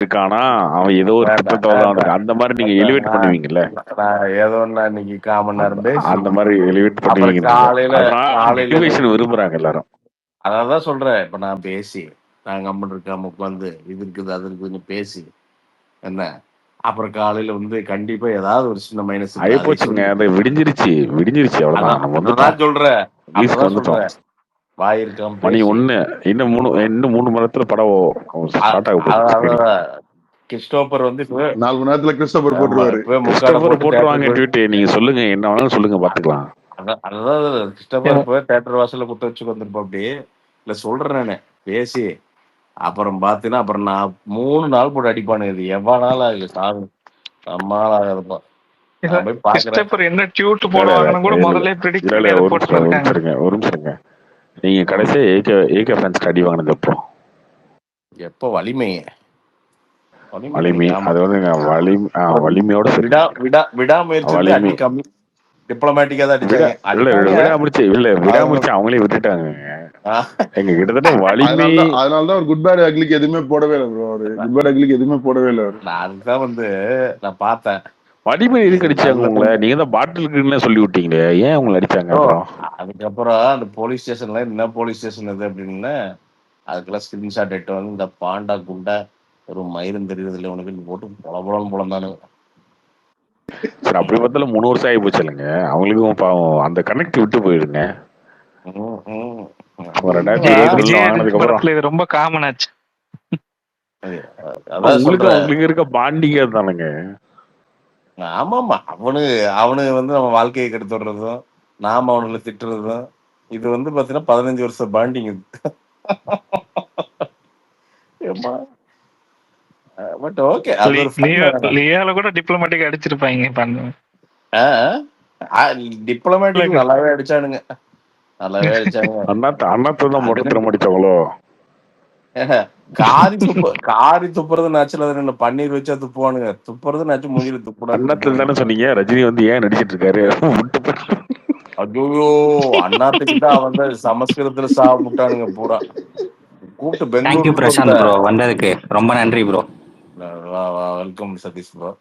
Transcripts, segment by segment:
இருக்கானா அவன் ஏதோ ஒரு வேண்டாம் திட்டத்தோட தான் வேண்டாம் வந்திருக்கான். அந்த மாதிரி நீங்க வேண்டாம். எலிவேட் பண்ணுவீங்கல்ல, நான் ஏதோ ஒண்ணு இன்னைக்கு காமன் நேரம் பேசி அந்த மாதிரி எலிவேட் அப்புறம் பண்ணுவீங்க நீங்க. காலையில அதனால காலையில எலிவேஷன் இருந்து விரும்புறாங்க எல்லாரும். அதான் சொல்றேன். இப்ப நான் பேசி நான் கம்மன் இருக்காம உட்காந்து இது இருக்குது அது இருக்குதுன்னு பேசி என்ன அப்புறம் காலையில வந்து கண்டிப்பா ஏதாவது ஒரு சின்ன மைனஸ் இருக்கு ஆகி அதை போச்சுங்க, சொல்லி அது விடிஞ்சிருச்சு விடிஞ்சிருச்சு, அவ்வளவுதான். அதான் நம்ம வந்துட்டோம், அததான் சொல்றேன். வீஸ்க்கு அப்பதான் வந்துட்டோம். சொல்றேன். வாய் இருக்காம மணி பேசி ஒண்ணு, இன்னும் 3 மணி நேரத்துல படம் ஸ்டார்ட் ஆக போகுது ஸ்கிரீனிங். கிறிஸ்டோபர் வந்து இப்போ 4 மணி நேரத்துல கிறிஸ்டோபர் ஆமா போட்டுருவாரு. இப்போ முக்காட கிறிஸ்டோபர் போட்டு போட்டுருவாங்க தேட்டருக்கு ட்வீட். நீங்க சொல்லுங்க, என்ன வேணாலும் சொல்லுங்க, பாத்துக்கலாம். அதான் கிறிஸ்டோபர் இப்போ தேட்டர் வாசல்ல குத்த வச்சு வந்திருப்போம் அப்படி இல்ல சொல்றேன் நானு பேசி அப்புறம் பாத்தீங்கன்னா அப்புறம் நான் 3 நாள் போட்டு அடிப்பானுங்க. இது எவ்வளவு நாள் ஆகுது சாமி நம்மளால ஆகாதுப்பா. நான் போய் பாக்குறேன். கிறிஸ்டோபர் என்ன டியூட் இல்ல போடுவாங்கன்னு கூட இல்ல முதல்ல ப்ரெடிக்ட் இல்ல பண்ணி அதை ஒரு போட்டு நிமிஷம் இருக்காங்க. ஒரு நிமிஷம் இருங்க. நீங்க கடைசியா ஏகே ஃபேன்ஸ் அடி வாங்கினது எப்போ? எப்போ வலிமை வலிமை. ஆமா. அது வந்து வலிமையோட சரி. விடாமுயற்சி வந்து வலிமை அடி கம்மி டிப்ளமேட்டிக்கா தான் விட அடிச்சாங்க. இல்ல அடிப்பாங்க. விடாமுடிச்சு அவங்களே விட்டுட்டாங்க. எங்க கிட்டத்தட்ட வலிமை. அதனாலதான் ஒரு குட் பேட் அக்லிக்கு எதுவுமே போடவே இல்லை ப்ரோ. அவரு குட் பேட் அக்லிக்கு எதுவுமே போடவே இல்லை அவரு. நான் அதுதான் வந்து நான் பார்த்தேன். வலிமை எதுக்கு அடிச்சாங்க உங்களை? நீங்க தான் பாட்டிலுக்குன்னு சொல்லி விட்டீங்களே, ஏன் உங்களை அடிச்சாங்க? அப்புறம் அதுக்கப்புறம் அந்த போலீஸ் ஸ்டேஷன்ல என்ன போலீஸ் ஸ்டேஷன் இது அப்படின்னு அதுக்கெல்லாம் ஸ்கிரீன்ஷாட் எடுத்து வந்து இந்த பாண்டா குண்டா ஒரு மயிரும் தெரியுது இல்லை உனக்கு போட்டு புலம்புலம் புலந்தானு. சரி, அப்படி பார்த்தாலும் 3 வருஷம் ஆகி போச்சு இல்லைங்க. அவங்களுக்கும் பாவம் அந்த கனெக்ட் விட்டு போயிடுங்க. விஜய் படத்துல இது ரொம்ப காமன் ஆச்சு. உங்களுக்கு இருக்க பாண்டிங்க தானுங்க. ஆமாமா, அவனு வந்து நம்ம வாழ்க்கையை கெடுத்து விடுறதும் நாம அவனுங்களை திட்டுறதும் இது வந்து பாத்தீங்கன்னா 15 வருஷம் பாண்டிங் இது. பட் ஓகே, அது ஒரு லியோல கூட டிப்ளமேட்டிக் அடிச்சிருப்பாங்க. டிப்ளமேட்டிக் நல்லாவே அடிச்சானுங்க. அண்ணாத்தை தான் மொட்டத்திரம் அடிச்சவங்களோ. காரி துப்புறது நாச்சுல பன்னீர் வச்சா துப்புவானுங்க. துப்புறது நாச்சு மூஞ்சில துப்புடா. அண்ணாத்தில் தானே சொன்னீங்க ரஜினி வந்து ஏன் நடிச்சிட்டு இருக்காரு? ஐயோ, அண்ணாத்துக்கு தான் அவன் தான் சமஸ்கிருதத்துல சாப்பிட்டானுங்க பூரா. கூப்பிட்டு பெங்களூர் பிரசாந்த் ப்ரோ வந்ததுக்கு ரொம்ப நன்றி ப்ரோ. Welcome Sathish bro.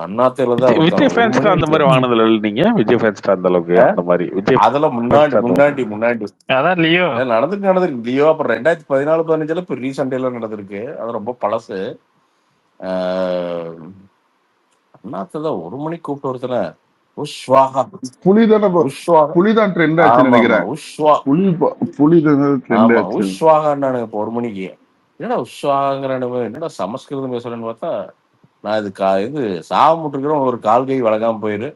அண்ணாத்தையில தான் விஜய் ஃபேன்ஸ் அந்த மாதிரி வாங்கினதுல நீங்க விஜய் ஃபேன்ஸ் அந்த அளவுக்கு அந்த மாதிரி விஜய் அதெல்லாம் முன்னாடி அதான் லியோ நடந்திருக்கு. லியோ அப்புறம் 2014-15 இப்ப ரீசெண்ட் எல்லாம் நடந்திருக்கு. அது ரொம்ப பழசு. அண்ணாத்தான் 1 மணிக்கு கூப்பிட்டு ஒருத்தன புலிதான் ட்ரெண்ட் ஆச்சு நினைக்கிறேன். உஷ்வாகான்னு 1 மணிக்கு என்னடா உஷ்வாங்கிறானு, என்னடா சமஸ்கிருதம் பேசுறேன்னு பார்த்தா நான் இது சாமுட்டுருக்கிறோம் ஒரு கால் கை வழங்காம போயிரு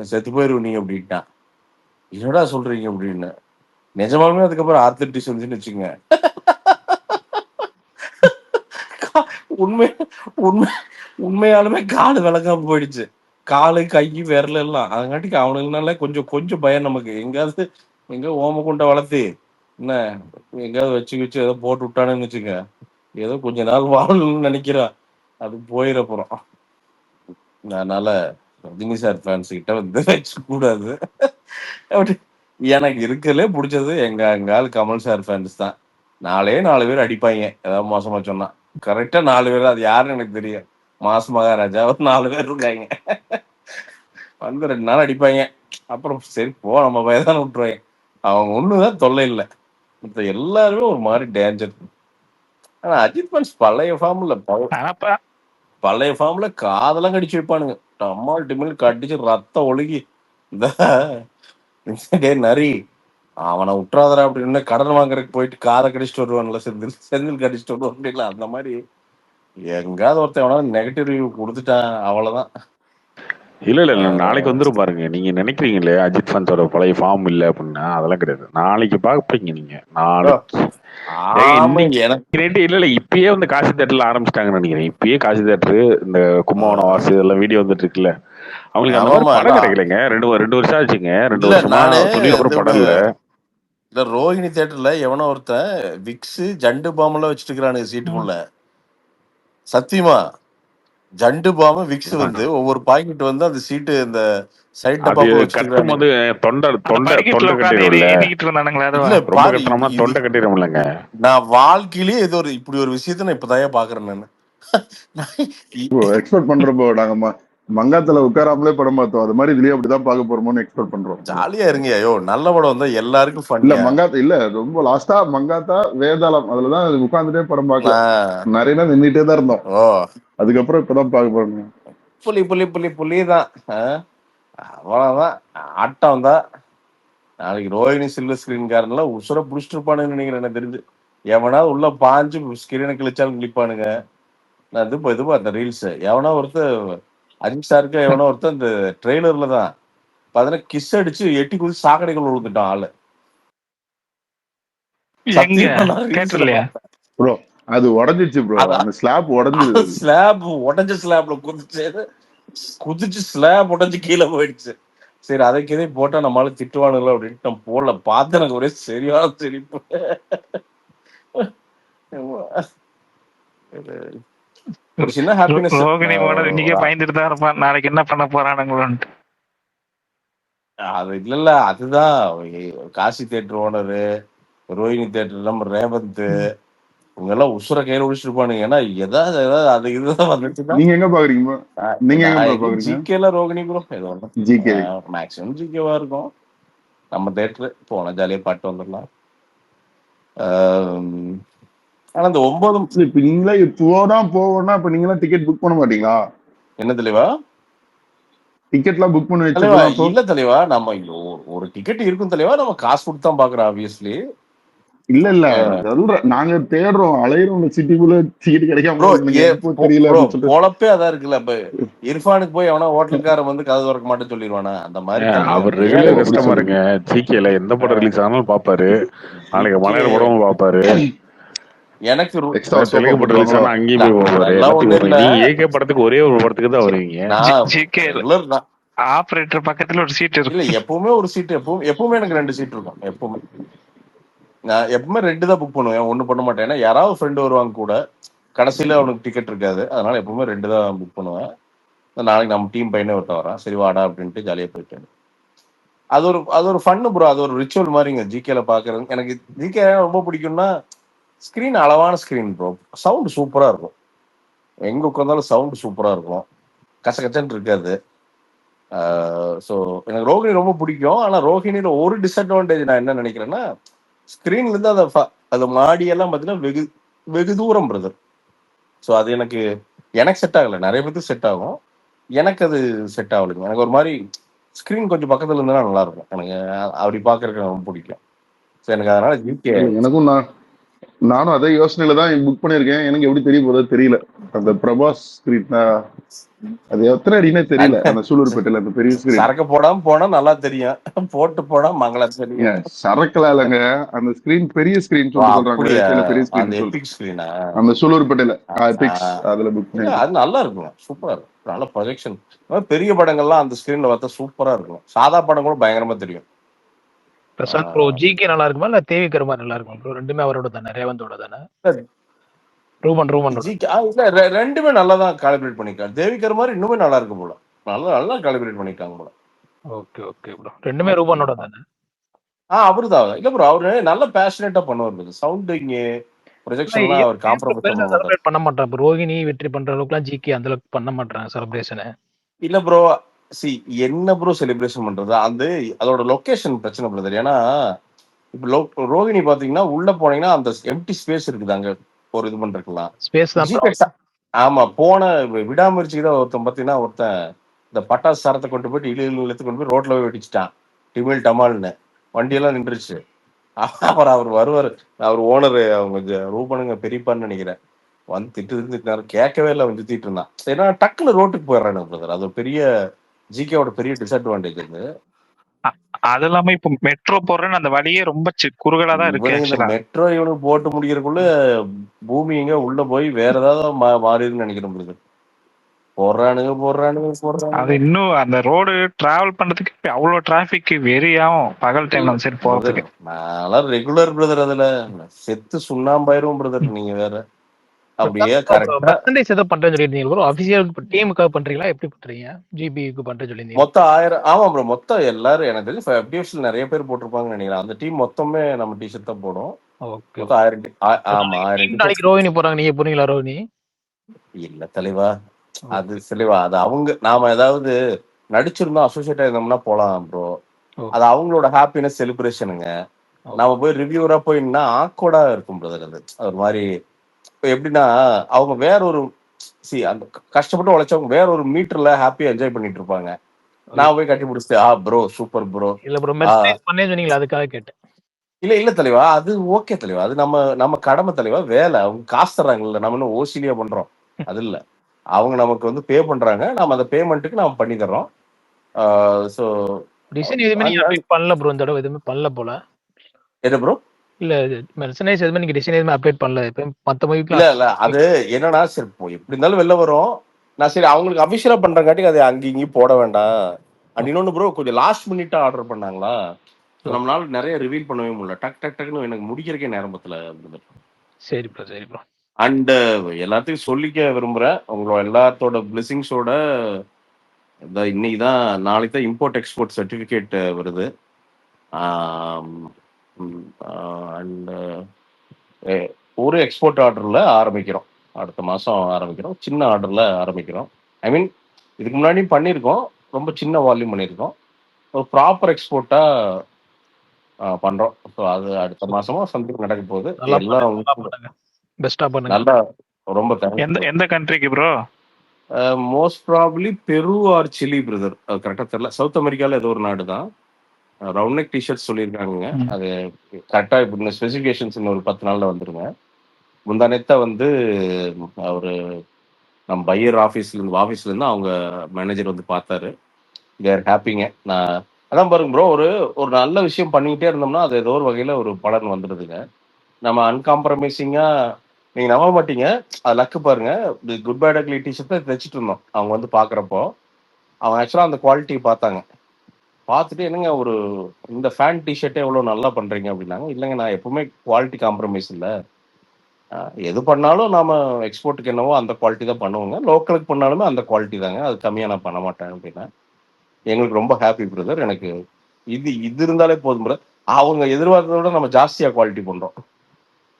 செத்து போயிரு நீ அப்படின்ட்டான். என்னடா சொல்றீங்க அப்படின்னு நிஜமாலுமே அதுக்கப்புறம் ஆர்த்தடிஸ் வந்துச்சுன்னு வச்சுங்க. உண்மையாலுமே காலு விளக்காம போயிடுச்சு. காலு கை விரல எல்லாம் அதங்காட்டிக்கு அவனுக்குனால கொஞ்சம் பயம் நமக்கு. எங்க ஓமகுண்டை வளர்த்து என்ன எங்கேயாவது வச்சு ஏதோ போட்டு விட்டானுன்னு வச்சுங்க, ஏதோ கொஞ்ச நாள் வாழணும்னு நினைக்கிறான். அது போயிடப்புறம் அதனால ரஜினி சார் ஃபேன்ஸ் கிட்ட வந்து வச்சு கூடாது. எனக்கு இருக்கிறதுலே பிடிச்சது எங்கால் கமல் சார் ஃபேன்ஸ் தான். 4 பேர் அடிப்பாங்க ஏதாவது மோசமா சொன்னா. கரெக்டா 4 பேர். அது யாருன்னு எனக்கு தெரியும். மாஸ் மகாராஜா ஒரு 4 பேர் இருக்காங்க. வந்து 2 நாள் அடிப்பாங்க. அப்புறம் சரி போ நம்ம பயதான விட்டுருவாங்க. அவங்க ஒண்ணுதான் தொல்லை இல்லை, மத்த எல்லாருமே ஒரு மாதிரி டேஞ்சர். ஆனா அஜித் ஃபேன்ஸ் பழைய ஃபார்ம்ல காதெல்லாம் கடிச்சு வைப்பானுங்க. டம்மால் டிமில் கடிச்சு ரத்தம் ஒழுகி இந்த நரி அவனை விட்டுறாதரா அப்படின்னு கடன் வாங்குறதுக்கு போயிட்டு காதை கடிச்சிட்டு வருவான்ல, செந்தில் கடிச்சிட்டு வருவான் அப்படின்ல. அந்த மாதிரி எங்காவது ஒருத்தன் எவனாவது நெகட்டிவ் ரிவ்யூ கொடுத்துட்டான் அவ்வளவுதான். இல்ல நாளைக்கு வந்துரும் பாருங்க. நீங்க நினைக்கிறீங்களே அஜித் ஃபேன்ஸோட பழைய ஃபார்ம் இல்ல அப்படின்னா, அதெல்லாம் கிடையாது. நாளைக்கு பாப்பீங்க நீங்க. நாளைக்கு இல்ல இப்பயே வந்து காசி தேட்டர்ல ஆரம்பிச்சிட்டாங்கன்னு நினைக்கிறேன். இப்பயே காசி தேட்டரு இந்த கும்பகோணம் வாசு இதெல்லாம் வீடியோ வந்துட்டு இருக்குல்ல, அவங்களுக்கு அந்த மாதிரி படம் கிடைக்கலங்க. 2 வருஷம் ஆச்சுங்க. 2 வருஷமா சொல்லி அப்புறம் படம் இல்ல. ரோஹிணி தியேட்டர்ல எவனோ ஒருத்தன் விக்ஸ் ஜண்டு பாம்பெல்லாம் வச்சுட்டு இருக்கிறானுங்க சீட்டுக்குள்ள. சத்தியமா ஜண்டு பாம விக்ஸ் வந்து ஒவ்வொரு பாக்கெட் வந்து அந்த சீட்டு இந்த சைட் அது டப்பாக்குள்ள கட்டும் வச்சுக்கிறானுங்க. போது தொண்டை அந்த தொண்டை படிக்கட்டுல தொண்டை உட்காந்து கட்டிடும்ல. எண்ணிக்கிட்டு இருந்தானுங்களா அதுவா? இல்ல ரொம்ப பாரு, கட்டினோம்னா இது தொண்டை கட்டிடும்லங்க. நான் வாழ்க்கையிலேயே ஏதோ ஒரு இப்படி ஒரு விஷயத்த நான் இப்பதான் பாக்குறேன் நானு. ப்ரோ எக்ஸ்பெக்ட் பண்றோம் ப்ரோ. நாங்க மங்காத்துல உட்காராமலே படம் பார்த்தோம். அது மாதிரி இதுலயே அப்படிதான் பார்க்க போறோமோன்னு எக்ஸ்பெக்ட் பண்றோம். ஜாலியா இருங்க. ஐயோ நல்ல படம் வந்தா எல்லாருக்கும் இல்ல ஃபன்னியா. மங்காத்தா இல்ல, ரொம்ப லாஸ்டா மங்காத்தா வேதாளம் அதுலதான் உட்கார்ந்துட்டே படம் பார்க்கலாம். நிறைய நாள் நின்றுட்டே தான் இருந்தோம். ஓ அதுக்கப்புறம் இப்பதான் பார்க்க போறோம். புலி புலி புலி புலி தான். அவ்வளவுதான் ஆட்டம் தான். நாளைக்கு ரோஹிணி சில்வர் ஸ்கிரீன்காரன்லாம் உசுர புடிச்சிட்டு இருப்பானுன்னு நினைக்கிறேன். எனக்கு தெரிஞ்சு எவனாவது உள்ள பாஞ்சு ஸ்கிரீனை கிழிச்சாலும் கிழிப்பானுங்க. நான் இது பார்த்தேன் ரீல்ஸ். எவனா ஒருத்தர் அஜித் எவனோ ஒருத்தர் இந்த ட்ரெய்லர்ல தான் பாத்தீங்கன்னா கிஸ் அடிச்சு எட்டி குதிச்சு சாக்கடைகள் விழுந்துட்டான் ஆளு. கேட்டலையா ப்ரோ அது உடஞ்சிச்சு ப்ரோ. அந்த ஸ்லாப் உடஞ்சு ஸ்லாப் உடஞ்ச ஸ்லாப்ல குதிச்சு ஸ்லாப் உடஞ்சு கீழே போயிடுச்சு. சரி அதைக்கு எதையும் போட்டா நம்மளால திட்டுவானுங்களோ அப்படின்ட்டு நான் போடல. பார்த்து எனக்கு ஒரே சரியான சிரிப்பு. ஒரு சின்ன ஹாப்பினஸ். ரோகிணி மாடல் இன்னைக்கே பயந்துட்டு தான் இருப்பான், நாளைக்கு என்ன பண்ண போறானுங்களோன்ட்டு. அது இல்ல அதுதான் Kasi theatre owner, Rohini theatre நம்ம ரேவந்த் இவங்க எல்லாம் உசுர கையில ஒழிச்சிருப்பானுங்க. ஏன்னா ஏதாவது அது இதுதான் வந்துச்சுன்னா நீங்க எங்க பாக்குறீங்க? நீங்க எங்க பாக்குறீங்க? ஜிகேல ரோகிணி ப்ரோ ஏதோ ஜிகே மேக்ஸிமம் ஜிகேவா இருக்கும். நம்ம தேட்டரு போனா ஜாலியா பாட்டு வந்துடலாம். ஆனா இந்த 9 இப்ப நீங்களே இப்போதான் போவோம்னா இப்ப நீங்களா டிக்கெட் புக் பண்ண மாட்டீங்களா? என்ன தலைவா டிக்கெட்லாம் புக் பண்ணி தலைவா? வச்சு இல்ல தலைவா, நம்ம ஒரு டிக்கெட் இருக்கும் தலைவா, நம்ம காசு கொடுத்து தான் பாக்குறோம் ஆப்வியஸ்லி. இல்ல சொல்றேன், நாங்க தேடுறோம் அலையிறோம் சிட்டிக்குள்ள டிக்கெட் கிடைக்காம தெரியல. பொழப்பே அதான் இருக்குல்ல. இப்ப இர்ஃபானுக்கு போய் எவனா ஹோட்டலுக்காரன் வந்து கதை திறக்க மாட்டேன்னு சொல்லிடுவானா? அந்த மாதிரி அவர் ரெகுலர் கஸ்டமருங்க. ஜிகேல எந்த படம் ரிலீஸ் ஆனாலும் பாப்பாரு. நாளைக்கு மலையாள படமும் பாப்பாரு. எனக்கு தெலுங்கு படம் ரிலீஸ் ஆனா அங்கேயும் போய் பாப்பாரு. நீங்க ஏகே படத்துக்கு ஒரே ஒரு படத்துக்கு தான் வருவீங்க. ஆபரேட்டர் பக்கத்துல ஒரு சீட் இருக்கு. இல்ல எப்பவுமே ஒரு சீட், எப்பவுமே எனக்கு 2 சீட் இருக்கும். எப்பவுமே நான் எப்பவுமே 2 தான் புக் பண்ணுவேன், 1 பண்ண மாட்டேன். ஏன்னா யாராவது ஃப்ரெண்டு வருவாங்க கூட, கடைசியில அவனுக்கு டிக்கெட் இருக்காது. அதனால எப்பவுமே 2 தான் புக் பண்ணுவேன். நாளைக்கு நம்ம டீம் பையனே ஒருத்த வரான், சரி வாடா அப்படின்ட்டு ஜாலியா போயிட்டேன். அது ஒரு ஃபன்னு ப்ரோ. அது ஒரு ரிச்சுவல் மாதிரிங்க ஜிகேல பாக்குறது. எனக்கு ஜிகே ரொம்ப பிடிக்கும்னா ஸ்கிரீன் அளவான ஸ்கிரீன் ப்ரோ. சவுண்ட் சூப்பரா இருக்கும். எங்க உட்காந்தாலும் சவுண்ட் சூப்பரா இருக்கும். கச்சன்னு இருக்காது. ஸோ எனக்கு ரோஹிணி ரொம்ப பிடிக்கும். ஆனா ரோஹிணியில ஒரு டிஸ்அட்வான்டேஜ் நான் என்ன நினைக்கிறேன்னா, ஸ்கிரீன்ல இருந்து அந்த மாடியெல்லாம் பார்த்தீங்கன்னா வெகு வெகு தூரம் பிரதர். ஸோ அது எனக்கு செட் ஆகலை. நிறைய பேருக்கு செட் ஆகும், எனக்கு அது செட் ஆகலைங்க. எனக்கு ஒரு மாதிரி ஸ்கிரீன் கொஞ்சம் பக்கத்துல இருந்தா நல்லா இருக்கும். எனக்கு அப்படி பாக்குறதுக்கு ரொம்ப பிடிக்கும். ஸோ எனக்கு அதனால ஜிகே. எனக்கும் நானும் அதே யோசனையில தான் புக் பண்ணிருக்கேன். எனக்கு எப்படி தெரிய போதோ தெரியல. அந்த பிரபாஸ் ஸ்கிரீன் அது எத்தனை அடினே தெரியல. அந்த சூலூர்பேட்டையில அந்த பெரிய ஸ்கிரீன் சரக்கு போடாம போனா நல்லா தெரியும், போட்டு போனா மங்களா தெரியும். சரக்குலாம் இல்லைங்க, அந்த ஸ்கிரீன் பெரிய ஸ்கிரீன் சொல்றாங்க. பெரிய ஸ்கிரீன் அந்த சூலூர்பேட்டையில அதுல புக் பண்ணி. அது நல்லா இருக்கும், சூப்பரா இருக்கும். நல்ல ப்ரொஜெக்ஷன். பெரிய படங்கள்லாம் அந்த ஸ்கிரீன்ல பார்த்தா சூப்பரா இருக்கும். சாதா படம் கூட பயங்கரமா தெரியும். பிரசாந்த் ப்ரோ ஜிகே நல்லா இருக்குமா இல்ல தேவி கருமா நல்லா இருக்குமா ப்ரோ? ரெண்டுமே அவரோட தானே, ரேவந்தோட தானே? ரூமன் இல்ல ரெண்டுமே நல்லா தான் காலிபிரேட் பண்ணிருக்காங்க. தேவிகர் மாதிரி இன்னுமே நல்லா இருக்கு போல. நல்லா காலிபிரேட் பண்ணிருக்காங்க போல. Okay okay bro. ரெண்டுமே ரூமனோட தானே? அவருதான். இல்ல ப்ரோ, அவரு நல்ல பேஷனேட்டா பண்ணுவார். சவுண்டிங் ப்ரொஜெக்ஷன்லாம் அவர் காம்ப்ரமைஸ் பண்ண மாட்டாங்க. ரோஹிணி வெற்றி பண்ற அளவுக்குலாம் ஜிகே அந்த அளவுக்கு பண்ண மாட்டாங்க செலிப்ரேஷன். இல்ல ப்ரோ, என்ன ப்ரோ செலிப்ரேஷன் பண்றது? அதோட லொகேஷன் பிரச்சனை பிரதர். ஏன்னா இப்ப ரோஹிணி பாத்தீங்கன்னா உள்ள போனீங்கன்னா அந்த எம்டி ஸ்பேஸ் இருக்குது, அங்க ஒரு இது பண்றதுலாம் ஸ்பேஸ் தான். ஆமா, போன விடாமுயற்சிக்கு தான் ஒருத்தன் இந்த பட்டாசு சரத்தை கொண்டு போயிட்டு இழுத்து கொண்டு போய் ரோட்ல போய் வெடிச்சிட்டான். டிமில் டமால்னு வண்டியெல்லாம் நின்றுச்சு. அப்புறம் அவர் வருவார், அவர் ஓனர் அவங்க ரூபனுங்க பெரியப்பான்னு நினைக்கிறேன், வந்து திட்டு கேட்கவே இல்லை, வந்து திட்டு இருந்தான். ஏன்னா டக்குன்னு ரோட்டுக்கு போயிடுறானு பிரதர். அது பெரிய ஜிகேவோட பெரிய டிஸ்அட்வான்டேஜ் அது. அது இல்லாம இப்ப மெட்ரோ போடுறேன்னு அந்த வழியே ரொம்ப குறுகலா தான் இருக்கு. மெட்ரோ இவனுக்கு போட்டு முடிக்கிறதுக்குள்ள பூமி எங்க உள்ள போய் வேற ஏதாவது மாறிடுன்னு நினைக்கிறேன். போடுறானுங்க. அது இன்னும் அந்த ரோடு டிராவல் பண்றதுக்கு அவ்வளவு டிராபிக் வெறியாகும் பகல் டைம்ல சரி போறதுக்கு. நான் ரெகுலர் பிரதர். அதுல செத்து சுண்ணாம்பாயிரும் பிரதர். நீங்க வேற அப்படியே கரெக்டா மெர்சன்டைஸ் ஏதோ பண்றேன்னு சொல்லியிருந்தீங்க ப்ரோ. அபிஷியல் டீமுக்காக பண்றீங்களா? எப்படி பண்றீங்க? ஜிபிக்கு பண்றேன்னு சொல்லியிருந்தீங்க. மொத்தம் 1000. ஆமா ப்ரோ, மொத்தம் எல்லாரும் எனக்கு தெரிஞ்சு FPFs நிறைய பேர் போட்டிருப்பாங்கன்னு நினைக்கிறேன். அந்த டீம் மொத்தமே நம்ம டிஷர்ட் தான் போடும். ஓகே. மொத்தம் 1000 ஆமா 1000 நாளைக்கு ரோஹினி போறாங்க, நீங்க போறீங்களா ரோஹினி? இல்ல தலைவா, அது தெளிவா அது அவங்க நாம ஏதாவது நடிச்சிருந்தோம் அசோசியேட் ஆயிருந்தோம்னா போலாம் ப்ரோ. அது அவங்களோட ஹாப்பினஸ் செலிப்ரேஷனுங்க. நாம போய் ரிவ்யூரா போயின்னா ஆக்வர்டா இருக்கும் பிரதர். அது ஒரு மாதிரி இப்ப எப்படின்னா அவங்க வேற ஒரு அந்த கஷ்டப்பட்டு உழைச்சவங்க வேற ஒரு மீட்டர்ல ஹாப்பியா என்ஜாய் பண்ணிட்டு இருப்பாங்க. நான் போய் கட்டி பிடிச்சிட்டு ப்ரோ சூப்பர் ப்ரோ. இல்ல ப்ரோ, மெர்சன்டைஸ் பண்ணே சொன்னீங்களா, அதுக்காக கேட்டேன். இல்ல தலைவா, அது ஓகே தலைவா, அது நம்ம நம்ம கடமை தலைவா, வேலை. அவங்க காசு தர்றாங்கல்ல, நம்ம இன்னும் ஓசிலியா பண்றோம். அது இல்ல, அவங்க நமக்கு வந்து பே பண்றாங்க, நம்ம அந்த பேமெண்ட்டுக்கு நாம பண்ணி தர்றோம். சோ டிசைன் எதுவுமே நீங்க அப்டேட் பண்ணல ப்ரோ, இந்த தடவை எதுவுமே பண்ணல போல. என்ன ப்ரோ? இல்ல மெர்சன்டைஸ் எதுவுமே நீங்க டிசைன் எதுவுமே அப்டேட் பண்ணல. இப்ப மத்த இல்ல அது என்னன்னா, சரி எப்படி இருந்தாலும் வெளில வரும். நான் சரி அவங்களுக்கு அபிஷியலா பண்றங்காட்டி அது அங்கேயும் இங்கேயும் போட வேண்டாம். அண்ட் இன்னொன்னு ப்ரோ, கொஞ்சம் லாஸ்ட் மினிட்டா ஆர்டர் பண்ணாங்களா, நம்மளால நிறைய ரிவீல் பண்ணவே முடியல. டக் டக் டக்னு எனக்கு முடிக்கிறக்கே நேரம் பத்தல. சரி ப்ரோ, சரி ப்ரோ. அண்ட் எல்லாத்தையும் சொல்லிக்க விரும்புறேன், உங்களோட எல்லாத்தோட பிளெஸிங்ஸோட இன்னைக்கு தான் நாளைக்கு தான் இம்போர்ட் எக்ஸ்போர்ட் சர்டிஃபிகேட் வருது. அண்ட் ஒரு எக்ஸ்போர்ட் ஆர்டர்ல ஆரம்பிக்கிறோம், அடுத்த மாசம் ஆரம்பிக்கிறோம். சின்ன ஆர்டர்ல ஆரம்பிக்கிறோம். ஐ மீன் இதுக்கு முன்னாடி பண்ணியிருக்கோம், ரொம்ப சின்ன வால்யூம் பண்ணியிருக்கோம். ஒரு ப்ராப்பர் எக்ஸ்போர்ட்டா பண்றோம். ஸோ அது அடுத்த மாசமா சம்திங் நடக்க போகுது. எல்லாம் பெஸ்டா பண்ணுங்க. நல்லா, ரொம்ப எந்த கண்ட்ரிக்கு ப்ரோ? மோஸ்ட் ப்ராபப்லி பெரு ஆர் சிலி பிரதர், அது கரெக்டா தெரியல. சவுத் அமெரிக்கால ஏதோ ஒரு நாடு தான். ரவுண்ட் நெக் டிஷர்ட் சொல்லியிருக்காங்க. அது கரெக்டா இப்போ ஸ்பெசிஃபிகேஷன்ஸ் இன்னும் ஒரு 10 நாள்ல வந்துருங்க. முந்தானேத்த வந்து அவரு நம்ம பையர் ஆஃபீஸ்ல இருந்து அவங்க மேனேஜர் வந்து பார்த்தாரு. தேர் ஹாப்பிங்க. நான் அதான் பாருங்க ப்ரோ, ஒரு நல்ல விஷயம் பண்ணிக்கிட்டே இருந்தோம்னா அது ஏதோ ஒரு வகையில ஒரு பலன் வந்துடுதுங்க. நம்ம அன்காம்ப்ரமைசிங்கா, நீங்க நம்ப மாட்டீங்க, அது லக்கு பாருங்க. குட் பேட் அக்லி டிஷர்ட் தான் தைச்சிட்டு இருந்தோம். அவங்க வந்து பாக்குறப்போ அவங்க ஆக்சுவலா அந்த குவாலிட்டி பார்த்தாங்க. பார்த்துட்டு என்னங்க ஒரு இந்த ஃபேன் டிஷர்ட்டே எவ்வளவு நல்லா பண்றீங்க அப்படின்னாங்க. இல்லைங்க, நான் எப்பவுமே குவாலிட்டி காம்ப்ரமைஸ் இல்லை, எது பண்ணாலும் நாம எக்ஸ்போர்ட்டுக்கு என்னவோ அந்த குவாலிட்டி தான் பண்ணுவோங்க, லோக்கலுக்கு பண்ணாலுமே அந்த குவாலிட்டி தாங்க, அது கம்மியா நான் பண்ண மாட்டேன் அப்படின்னா. எங்களுக்கு ரொம்ப ஹாப்பி பிரதர். எனக்கு இது இருந்தாலே போதும் பிரதர். அவங்க எதிர்பார்த்ததை விட நம்ம ஜாஸ்தியா குவாலிட்டி பண்றோம்.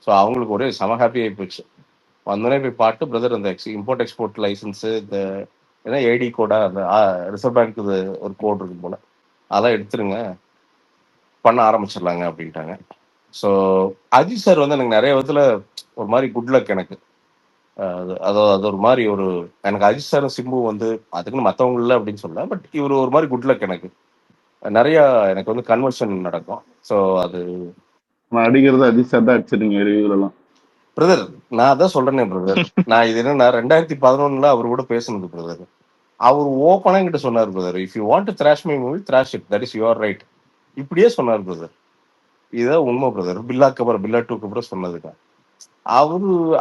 ஸோ அவங்களுக்கு ஒரே செம ஹாப்பி ஆகி போச்சு. வந்தோடனே போய் பாட்டு பிரதர், அந்த இம்போர்ட் எக்ஸ்போர்ட் லைசன்ஸ், இந்த ஏன்னா ஏடி கோடா, அந்த ரிசர்வ் பேங்க் ஒரு கோட் இருக்கு போல, அதெல்லாம் எடுத்துருங்க, பண்ண ஆரம்பிச்சிடலாங்க அப்படின்ட்டாங்க. ஸோ அஜித் சார் வந்து எனக்கு நிறைய விதத்துல ஒரு மாதிரி குட் லக் எனக்கு. அது ஒரு மாதிரி எனக்கு அஜித் சார் சிம்பு வந்து அதுக்குன்னு மற்றவங்க இல்லை அப்படின்னு சொல்ல, பட் இவர் ஒரு மாதிரி குட் லக் எனக்கு. நிறைய எனக்கு வந்து கன்வர்ஷன் நடக்கும். ஸோ அது நான் அடிக்கிறது அஜித் சார் தான் அடிச்சிருங்க ரிவ்யூலாம். பிரதர் நான் அதான் சொல்றேனே பிரதர், நான் இது என்னன்னா 2011 அவர் கூட பேசுனது பிரதர். அவர் ஓப்பனா கிட்ட சொன்னார் brother, if you want to thrash my movie thrash it, that is your right. இப்படியே சொன்னார் பிரதர். இதுதான் உண்மை பிரதர். பில்லாக்கு அப்புறம் பில்லா 2க்கு அப்புறம் சொன்னதுங்க.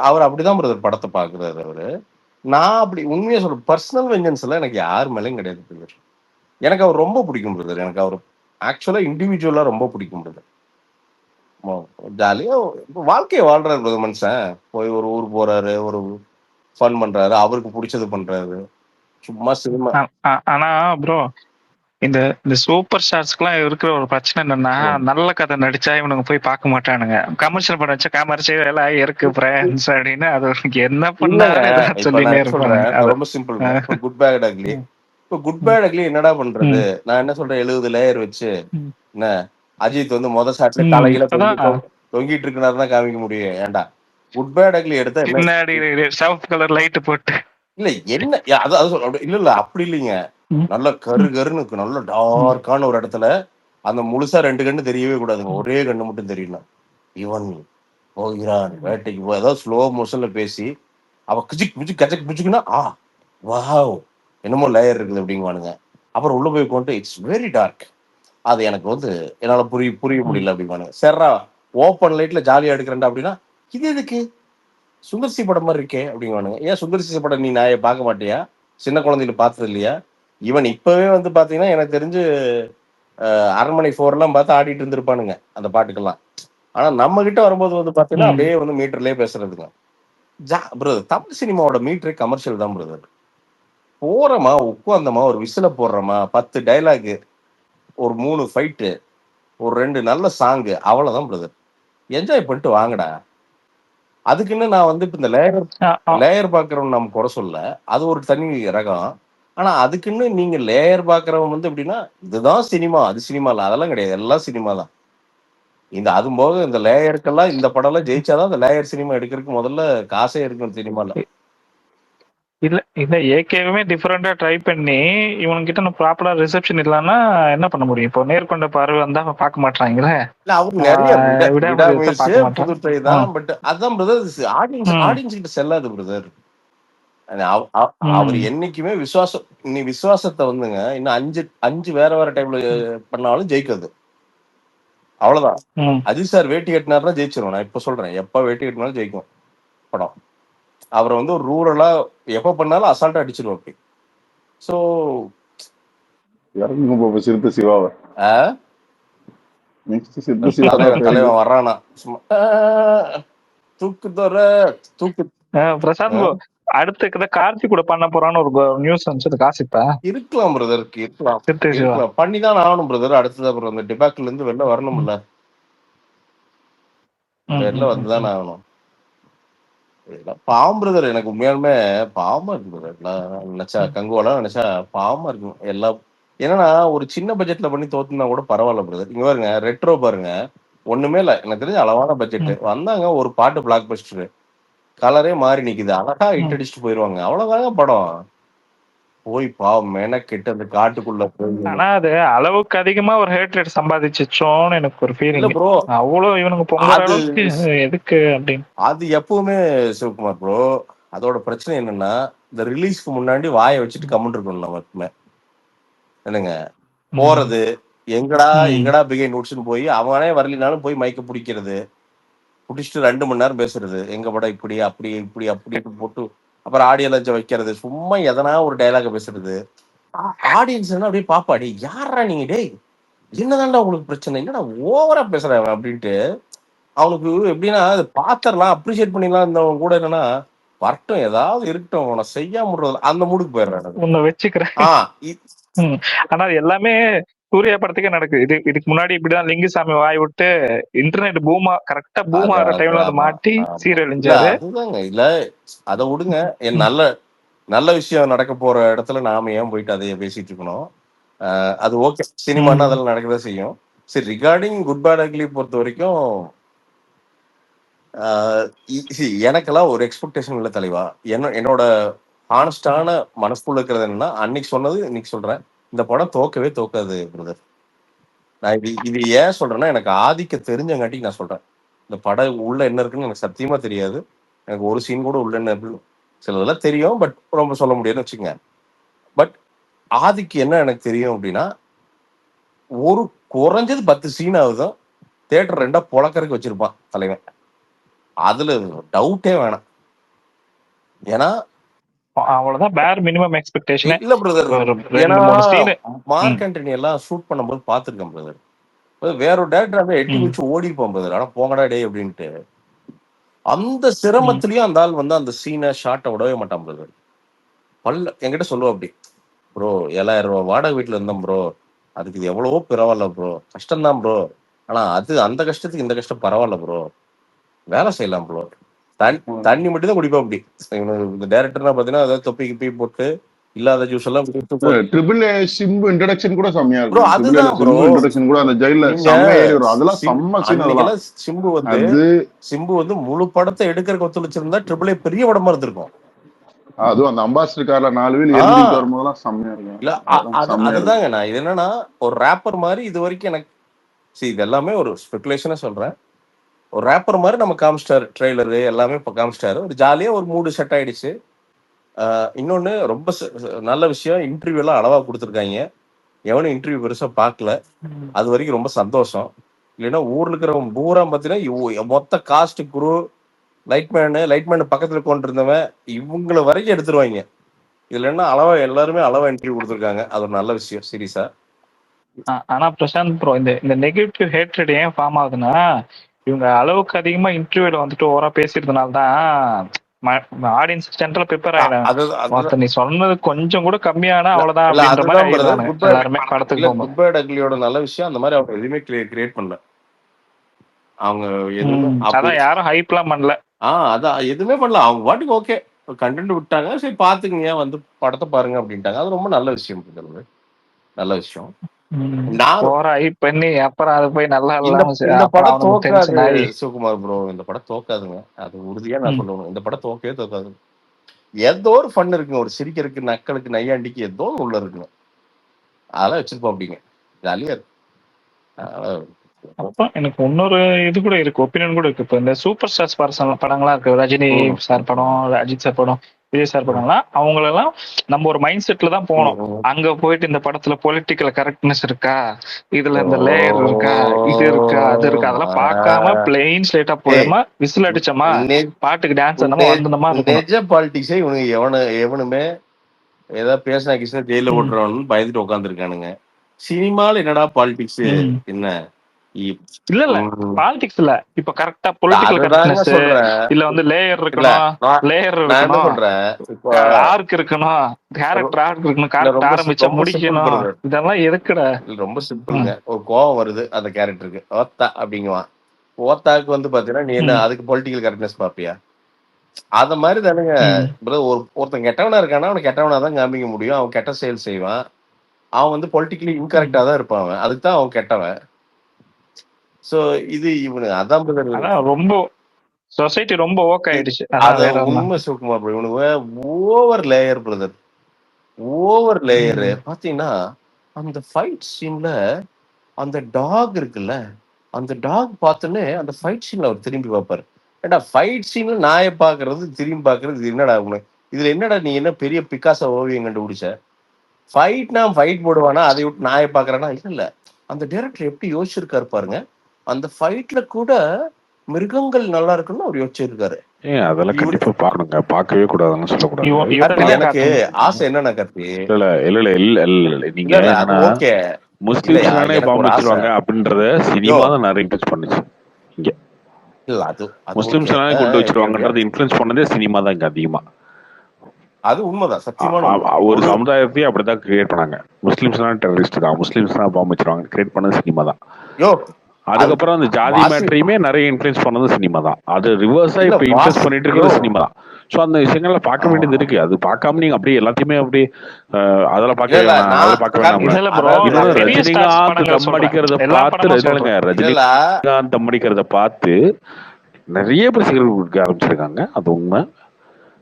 அவர் அப்படிதான் பிரதர் படத்தை பாக்குறாரு அவரு. நான் அப்படி உண்மையா சொல்ற, பர்சனல் வெஞ்சன்ஸ் எல்லாம் எனக்கு யார் மேலேயும் கிடையாது பிரதர். எனக்கு அவர் ரொம்ப பிடிக்கும் பிரதர். எனக்கு அவர் ஆக்சுவலா இண்டிவிஜுவலா ரொம்ப பிடிக்கும் பிரதர். ஜாலியா வாழ்க்கையை வாழ்றாரு பிரதர் மனுஷன். போய் ஒரு ஊர் போறாரு, ஒரு ஃபன் பண்றாரு, அவருக்கு பிடிச்சது பண்றாரு, சும்மா சினிமா. ஆனா ப்ரோ, இந்த சூப்பர் ஸ்டார்ஸ்க்குலாம் இருக்கிற ஒரு பிரச்சனை என்னன்னா, நல்ல கதை நடிச்சா இவனுங்க போய் பார்க்க மாட்டானுங்க. கமர்ஷியல் படம் வச்சா கமர்ஷியல் எல்லாம் இருக்கு ஃப்ரெண்ட்ஸ் அப்படின்னு அது என்ன பண்ணாரு சொல்லினே இருப்பாங்க. ரொம்ப சிம்பிள். குட் பேட் அக்லி, இப்போ குட் பேட் அக்லி என்னடா பண்றது? நான் என்ன சொல்றேன், 70 லேயர் வச்சு என்ன அஜித் வந்து மொத ஷாட்ல தலையில தொங்கிட்டு இருக்கிறாரு தான் காமிக்க முடியும். ஏன்டா குட் பேட் அக்லி எடுத்தா பின்னாடி சிவப்பு கலர் லைட் போட்டு இல்ல என்ன அது இல்ல அப்படி இல்லைங்க. நல்ல கருன்னு நல்ல டார்க்கான ஒரு இடத்துல அந்த முழுசா 2 கண்ணு தெரியவே கூடாதுங்க, ஒரே கண்ணு மட்டும் தெரியணும். இவன் போகிறான் வேட்டைக்கு போய் ஏதாவது ஸ்லோ மோஷன்ல பேசி அவ கிஜிக் மிஜிக் கஜக் மிஜிக்னா வாவ் என்னமோ லேயர் இருக்குது அப்படிங்குவானுங்க. அப்புறம் உள்ள போய் கொண்டு இட்ஸ் வெரி டார்க், அது எனக்கு வந்து என்னால புரிய முடியல அப்படிங்குவானுங்க. சர்ரா ஓப்பன் லைட்ல ஜாலியா எடுக்கிறேன்டா அப்படின்னா, இது எதுக்கு சுந்தர்சி படம் மாதிரி இருக்கே அப்படிங்குவானுங்க. ஏன் சுந்தர்சி படம் நீ நான் பார்க்க மாட்டியா? சின்ன குழந்தையில பார்த்தது இல்லையா? ஈவன் இப்பவே வந்து பாத்தீங்கன்னா எனக்கு தெரிஞ்சு அரண்மனை 4 பார்த்து ஆடிட்டு இருந்திருப்பானுங்க அந்த பாட்டுக்கெல்லாம். ஆனா நம்ம கிட்ட வரும்போது வந்து பாத்தீங்கன்னா அப்படியே வந்து மீட்டர்லயே பேசுறதுங்க. பிரதர் தமிழ் சினிமாவோட மீட்டரே கமர்ஷியல் தான் பிரதர். போறோமா உட்காந்தமா ஒரு விசில போடுறோமா 10 டைலாக் ஒரு 3 ஃபைட்டு ஒரு 2 நல்ல சாங்கு அவ்வளவுதான் பிரதர். என்ஜாய் பண்ணிட்டு வாங்கடா. அதுக்குன்னு நான் வந்து இப்ப இந்த லேயர் பாக்குறவன் நம்ம குறை சொல்ல, அது ஒரு தனி ரகம். ஆனா அதுக்குன்னு நீங்க லேயர் பாக்குறவன் வந்து எப்படின்னா இதுதான் சினிமா அது சினிமா இல்ல அதெல்லாம் கிடையாது, எல்லாம் சினிமா தான். இந்த அதுவும் போக இந்த லேயருக்கெல்லாம் இந்த படம் எல்லாம் ஜெயிச்சாதான் இந்த லேயர் சினிமா எடுக்கிறதுக்கு முதல்ல காசே இருக்கும் சினிமால. இல்ல இல்ல ஏகேவுமே டிஃபரெண்டா ட்ரை பண்ணி இவனுங்கிட்ட ப்ராப்பரா ரிசப்ஷன் இல்லன்னா என்ன பண்ண முடியும்? இப்போ நேர்கொண்ட பார்வை வந்தா பார்க்க மாட்டாங்களே. இல்ல அவங்க நிறைய விடாமுயற்சி பார்க்க மாட்டான். புது ட்ரை தான். பட் அதான் பிரதர் ஆடியன்ஸ் கிட்ட செல்லாது பிரதர். அவர் என்னைக்குமே விசுவாசத்தை வந்துங்க இன்னும் 5 வேற டைம்ல பண்ணாலும் ஜெயிக்காது. அவ்வளவுதான். அஜித் சார் வேட்டி கட்டினாருன்னா ஜெயிச்சிரும். நான் இப்ப சொல்றேன், எப்ப வேட்டி கட்டினாலும் ஜெயிக்கும் படம். அவரை வந்து ஒரு ரூரலா எப்ப பண்ணாலும் அசால்ட்டா அடிச்சிருவோம். அப்படி சோ சிறுத்தை சிவாவை தலைவன் வர்றானா தூக்கு தோற தூக்கு பிரசாந்த் அடுத்து கார்த்திக் கூட பண்ண போறான்னு ஒரு நியூஸ் வந்துச்சு. காசிப்பா இருக்கலாம் பிரதர், இருக்கலாம் பண்ணிதான் ஆகணும் பிரதர். அடுத்தது அப்புறம் அந்த டிபாக்ல இருந்து வெளில வரணும்ல, வெளில வந்துதான் ஆகணும். பாவம் பிரதர், எனக்கு உண்மையாலுமே பாவமா இருக்கு பிரதர். நினைச்சா கங்குவாலாம் நினைச்சா பாவமா இருக்கும் எல்லாம். ஏன்னா ஒரு சின்ன பட்ஜெட்ல பண்ணி தோத்துனா கூட பரவாயில்ல பிரதர். இங்க பாருங்க ரெட்ரோ பாருங்க, ஒண்ணுமே இல்ல எனக்கு தெரிஞ்ச அளவான பட்ஜெட் வந்தாங்க, ஒரு பாட்டு பிளாக் பஸ்டர் கலரே மாறி நிக்குது, அழகா ஹிட் அடிச்சுட்டு போயிருவாங்க, அவ்வளவுதாங்க படம். போய் பாவம் மெனக்கெட்டு அந்த காட்டுக்குள்ள போய் ஆனா அது அளவுக்கு அதிகமா ஒரு ஹேட்ரேட் சம்பாதிச்சோன்னு எனக்கு ஒரு ஃபீலிங் ப்ரோ. அவ்வளவு இவனுக்கு பொங்கல் அளவுக்கு எதுக்கு அப்படின்னு. அது எப்பவுமே சிவகுமார் ப்ரோ, அதோட பிரச்சனை என்னன்னா இந்த ரிலீஸ்க்கு முன்னாடி வாயை வச்சுட்டு கமெண்ட் இருக்கணும் நமக்குமே. என்னங்க போறது எங்கடா பிகை நோட்ஸ்னு போய் அவனே வரலினாலும் போய் மைக்க பிடிக்கிறது, பிடிச்சிட்டு 2 மணி நேரம் பேசுறது, எங்க படம் இப்படி அப்படி இப்படி அப்படி போட்டு அப்புறம் ஆடியோ லஞ்ச வைக்கிறது, சும்மா எதனா ஒரு டைலாக பேசுறது. ஆடியன்ஸ் அப்படியே பாப்பாடி யாரா நீங்க டேய் என்னதான்டா உங்களுக்கு பிரச்சனை, என்னடா ஓவரா பேசுறாங்க அப்படின்ட்டு அவனுக்கு எப்படின்னா அது பாத்திரலாம் அப்ரிஷியேட் பண்ணிடலாம் இருந்தவங்க கூட என்னன்னா வரட்டும் ஏதாவது இருக்கட்டும் அவனை செய்யாம விடுறது அந்த மூடுக்கு போயிடுறாங்க. உன்னை வச்சுக்கிறேன். ஆனா எல்லாமே சூர்யா படத்துக்கே நடக்குது. இதுக்கு முன்னாடி இப்படிதான் லிங்குசாமி வாய் விட்டு இன்டர்நெட் கரெக்டா பூம் ஆகிற டைம்ல வந்து மாட்டி சீரழிஞ்சாரு. இல்ல அதை விடுங்க, நல்ல விஷயம் நடக்க போற இடத்துல நாம ஏன் போயிட்டு அதைய பேசிட்டு இருக்கணும். அது ஓகே, சினிமானா அதெல்லாம் நடக்கதான் செய்யும். சரி, ரிகார்டிங் குட் பேட் அக்லி பொறுத்த வரைக்கும் எனக்கெல்லாம் ஒரு எக்ஸ்பெக்டேஷன் இல்லை தலைவா. என்னோட ஹானஸ்டான மனசுக்குள்ள இருக்கிறது என்னன்னா, அன்னைக்கு சொன்னது இன்னைக்கு சொல்றேன், இந்த படம் தோக்கவே தோக்காது பிரதர். நான் இது ஏன் சொல்றேன்னா, எனக்கு ஆதிக்க தெரிஞ்சங்காட்டி நான் சொல்றேன். இந்த படம் உள்ள என்ன இருக்குன்னு எனக்கு சத்தியமா தெரியாது. எனக்கு ஒரு சீன் கூட உள்ள என்ன இருக்குன்னு சிலதெல்லாம் தெரியும், பட் ரொம்ப சொல்ல முடியாதுன்னு வச்சுக்கோங்க. பட் ஆதிக்கு என்ன எனக்கு தெரியும் அப்படின்னா, ஒரு குறைஞ்சது 10 சீன் ஆகுதும் தியேட்டர் 2 பொழக்கறதுக்கு வச்சிருப்பான் தலைவன், அதுல டவுட்டே வேணாம். ஏன்னா அவ்வளவுதான் பேர் மினிமம் எக்ஸ்பெக்டேஷன். இல்ல பிரதர், ஏன்னா மார்க் ஆண்டனி எல்லாம் ஷூட் பண்ணும்போது பாத்துருக்கேன் பிரதர், வேற ஒரு டேரக்டர் வந்து எட்டி வச்சு ஓடிப்போம் பிரதர், ஆனா போங்கடா டே அப்படின்ட்டு. அந்த சிரமத்திலயும் அந்த ஆள் வந்து அந்த சீனை ஷார்ட்டை விடவே மாட்டான் பிரதர். என்கிட்ட சொல்லுவா அப்படி, ப்ரோ 7000 ரூபாய் வாடகை வீட்டுல இருந்தோம் ப்ரோ, அதுக்கு இது எவ்வளவோ பரவாயில்ல ப்ரோ, கஷ்டம்தான் ப்ரோ, ஆனா அந்த கஷ்டத்துக்கு இந்த கஷ்டம் பரவாயில்ல ப்ரோ, வேலை செய்யலாம் ப்ரோ, தண்ணி மட்டும் தான் குடிப்போம் அப்படி. இந்த டைரக்டர்னா பாத்தீங்கன்னா அதாவது தொப்பி கிப்பி போட்டு இல்லாத ஜூஸ் எல்லாம் ட்ரிபிள் ஏ சிம்பு இன்ட்ரோடக்ஷன் கூட செம்மையா இருக்கும். அதுதான் ப்ரோ இன்ட்ரோடக்ஷன் கூட அந்த ஜெயில்ல செம்ம ஏறி வரும், அதெல்லாம் செம்ம சீன். அதெல்லாம் சிம்பு வந்து முழு படத்தை எடுக்கிறதுக்கு ஒத்துழைச்சிருந்தா ட்ரிபிள் ஏ பெரிய படமா இருந்திருக்கும். அதுவும் அந்த அம்பாசிடர் கார்ல 4 வீல் எழுதிட்டு வரும்போதெல்லாம் செம்மையா இருக்கும். இல்ல அதுதாங்க நான் இது என்னன்னா ஒரு ரேப்பர் மாதிரி இது வரைக்கும் எனக்கு இது எல்லாமே ஒரு ஸ்பெகுலேஷனா சொல்றேன். ஒரு ரேப்பர் மாதிரி நம்ம காமிச்சிட்டாரு, ட்ரெய்லரு எல்லாமே இப்போ காமிச்சிட்டாரு, ஒரு ஜாலியா ஒரு மூடு செட் ஆயிடுச்சு. இன்னொன்னு ரொம்ப நல்ல விஷயம், இன்டர்வியூ எல்லாம் அளவா கொடுத்துருக்காங்க, எவனும் இன்டர்வியூ பெருசா பார்க்கல, அது வரைக்கும் ரொம்ப சந்தோஷம். இல்லைன்னா ஊர்ல இருக்கிறவங்க பூரா பார்த்தீங்கன்னா மொத்த காஸ்ட் குரு லைட்மேனு பக்கத்துல கொண்டு இருந்தவன் இவங்களை வரைக்கும் எடுத்துருவாங்க. இதுல என்ன அளவா எல்லாருமே அளவா இன்டர்வியூ கொடுத்துருக்காங்க, அது ஒரு நல்ல விஷயம் சீரியஸா. ஆனா பிரசாந்த் ப்ரோ, இந்த நெகட்டிவ் ஹேட்ரட் ஏன் ஃபார்ம் ஆகுதுன்னா, இவங்க அளவுக்கு அதிகமா இன்டர்வியூல வந்துட்டு ஓவரா பேசிறதுனால தான் ஆடியன்ஸ் சென்ட்ரல் ப்ரிப்பேர் அ ஆயிடும். அது அதுதான் மொத்த நீ சொன்னது கொஞ்சம் கூட கம்மியானா இல்ல அவ்வளவுதான் இல்ல அப்படின்ற மாதிரி அதுதான் பிரதர். ஆயிடுவானுங்க குட் பேட் எல்லாருமே படத்துக்கு இல்ல போகும்போது. குட் பேட் அக்லியோட நல்ல விஷயம் அந்த மாதிரி அவங்க எதுவுமே கிரியேட் பண்ணல. அவங்க எதுவுமே அப்படி அதான் யாரும் ஹைப்லாம் பண்ணல. அதான் எதுவுமே பண்ணல. அவங்க பாட்டுக்கு ஓகே கண்டென்ட் விட்டாங்க. சரி பாத்துக்கங்க வந்து படத்தை பாருங்க அப்படின்ட்டாங்க. அது ரொம்ப நல்ல விஷயம் பிரதர். நல்ல விஷயம். நான் போற ஹைப் பண்ணி அப்புறம் அது போய் நல்லா இந்த இல்லாம இந்த அப்புறம் படம் அவனுக்கு தோக்காது டென்ஷன் ஆகி. சிவகுமார் ப்ரோ. இந்த படம் தோக்காதுங்க. அது உறுதியா நான் சொல்லணும். இந்த படம் தோக்கவே தோக்காது. ஏதோ ஒரு ஃபன் இருக்குங்க. ஒரு சிரிக்கிறதுக்கு, நக்கலுக்கு, நையாண்டிக்கு ஏதோ ஒண்ணு உள்ள இருக்குங்க. அதெல்லாம் வச்சிருப்போம் அப்படிங்க. ஜாலியா இருக்கு. அதனால அப்ப எனக்கு இன்னொரு இது கூட இருக்கு, ஒப்பீனியன் கூட இருக்கு. இப்போ இந்த சூப்பர் ஸ்டார்ஸ் படங்கள்லாம் இருக்கு, ரஜினி ம், சார் படம், அஜித் சார் படம், விஜய் சார் படம்லாம், அவங்களெல்லாம் நம்ம ஒரு மைண்ட் செட்ல தான் ம், போகணும். ம். அங்க போயிட்டு இந்த படத்துல பொலிட்டிக்கல் கரெக்ட்னஸ் இருக்கா, இதுல இந்த லேயர் இருக்கா, இது இருக்கா, அது இருக்கா, அதெல்லாம் பார்க்காம பிளெயின் ஸ்லேட்டா ஏய், போயிடுமா, விசில் அடிச்சோமா, நெ- பாட்டுக்கு டான்ஸ் ஆனமா, நெ- வந்தனமா இருக்கணும். நெஜ பாலிடிக்ஸே இவனுங்க எவனுமே ஏதாவது பேசினா கிருஷ்ணா ஜெயில ம், போட்டுறவனு பயந்துட்டு உட்காந்துருக்கானுங்க. சினிமால என்னடா பாலிடிக்ஸ் ம். என்ன? இப்- இல்ல இல்ல ம், பாலிடிக்ஸ் இல்ல, இப்ப கரெக்டா பொலிட்டிக்கல் அதுதாங்க கரெக்ட்னஸ், சொல்றேன். இல்ல வந்து லேயர் இல்ல இருக்கணும், நான் லேயர் நான் என்ன இருக்கணும், சொல்றேன் இப்போ ஆர்க் இருக்கணும், கேரக்டர் ஆர்க் இருக்கணும், இல்ல கேரக்டர் ஆரம்பிச்சா ரொம்ப சிம்பிள் முடிக்கணும், பிரதர். இதெல்லாம் எதுக்குடா? இல்ல ரொம்ப சிம்பிளுங்க. ம், ஒரு கோவம் வருது அந்த கேரக்டருக்கு, ஓத்தா அப்படிங்குவான். ஓத்தாக்கு வந்து பாத்தீங்கன்னா நீ என்ன ம், அதுக்கு பொலிட்டிக்கல் கரெக்ட்னஸ் பாப்பியா? அத மாதிரி தானுங்க. ம், ஒருத்தன் கெட்டவனா இருக்கானா அவனை கெட்டவனா தான் காமிக்க முடியும். அவன் கெட்ட செயல் செய்வான். அவன் வந்து பொலிட்டிக்கலி ம். இன்கரெக்டா தான் இருப்பான். அவன் அதுக்கு தான் அவன் கெட்டவன். சோ இது இவனு அதான் brother. அதான் ரொம்ப சொசைட்டி ரொம்ப ஓக் இ- ஆயிடுச்சு, அதான் அது வேற ஒண்ணும். உண்மை சிவகுமார் bro. இவனுங்க over layer brother. Over layer ம், பாத்தீங்கன்னா அந்த ஃபைட் சீன்ல அந்த டாக் இருக்குல்ல, அந்த டாக் பார்த்தோன்னே அந்த ஃபைட் சீன்ல அவர் திரும்பி பார்ப்பாரு. ஏடா ஃபைட் சீன்ல நாயை பார்க்கறது திரும்பி பார்க்கறது இது என்னடா உனக்கு? இதுல என்னடா நீ என்ன பெரிய பிக்காசோ ஓவியம் கண்டுபிடிச்ச? ஃபைட்னா ஃபைட் போடுவானா, அதை விட்டு நாயை பார்க்கறானா? இல்ல இல்ல. அந்த டைரக்டர் எப்படி யோசிச்சிருக்காரு பாருங்க. அந்த ஃபைட்ல கூட மிருகங்கள் நல்லா இருக்குன்னு அவர் யோசிச்சிருக்காரு. அதெல்லாம் இவரு கண்டிப்பா பார்க்கணுங்க. பார்க்கவே கூடாதுன்னு சொல்லக்கூடாது. இவரை கார்த்தி நல்லா எனக்கு காட்டணும். ஆசை என்னன்னா கார்த்தி, இல்ல இல்ல இல்ல இல்ல இல்ல இல்ல நீங்க இல்ல இல்ல அது என்னன்னா ஓகே. முஸ்லிம்ஸ் இல்லையா தானே எனக்கு பாம்பு ஒரு ஆசை. வச்சிருவாங்க அப்படின்றத யோ சினிமா தான் நிறைய இன்ஃபுளுஸ் பண்ணுச்சு. இங்க இல்ல அது அது முஸ்லிம்ஸ் ஓகே. தானே குண்டு நீங்க வச்சிருவாங்கன்றது இன்ஃபுளுஸ் பண்ணதே சினிமா தான் இங்க அதிகமா. அது உண்மைதான், சத்தியமான உண்மை. ஒரு ஒரு சமுதாயத்தையும் அப்படிதான் கிரியேட் பண்ணாங்க. முஸ்லிம்ஸ் தான் டெரரிஸ்ட் தான், முஸ்லிம்ஸ் தான் பாம்பு வச்சிருவாங்க கிரியேட் பண்ணது சினிமா தான். யோ அது அதுக்கப்புறம் அந்த ஜாதி வாசி மேட்டரையுமே நிறைய இன்ஃபுளுஸ் பண்ணது சினிமா தான். அது ரிவர்ஸா இல்ல இப்ப இன்ஃபுளுஸ் வாசி பண்ணிட்டு யோ இருக்கிறது சினிமா தான். ஸோ அந்த விஷயங்கள்ல பார்க்க ஆமா. வேண்டியது இருக்கு. அது பார்க்காம நீங்க அப்படியே எல்லாத்தையுமே அப்படியே அதெல்லாம் இல்ல பார்க்க இல்ல வேணாம், நான் அதில் பார்க்க கார்த்தி வேணாம்ல. இல்ல இல்ல ப்ரோ, அதாவது நான் இன்னொன்று பெரிய ஸ்டார்ஸ் ரஜினிகாந்த் படங்கள் தம் சொல்றேன், அடிக்கிறத எல்லா பார்த்து படங்களும் சொல்றேன். இல்ல இல்ல ரஜினிகாந்த் தம் அடிக்கிறத பார்த்து நிறைய பேர் சிகரெட் குடிக்க ஆரம்பிச்சிருக்காங்க. அது உண்மை.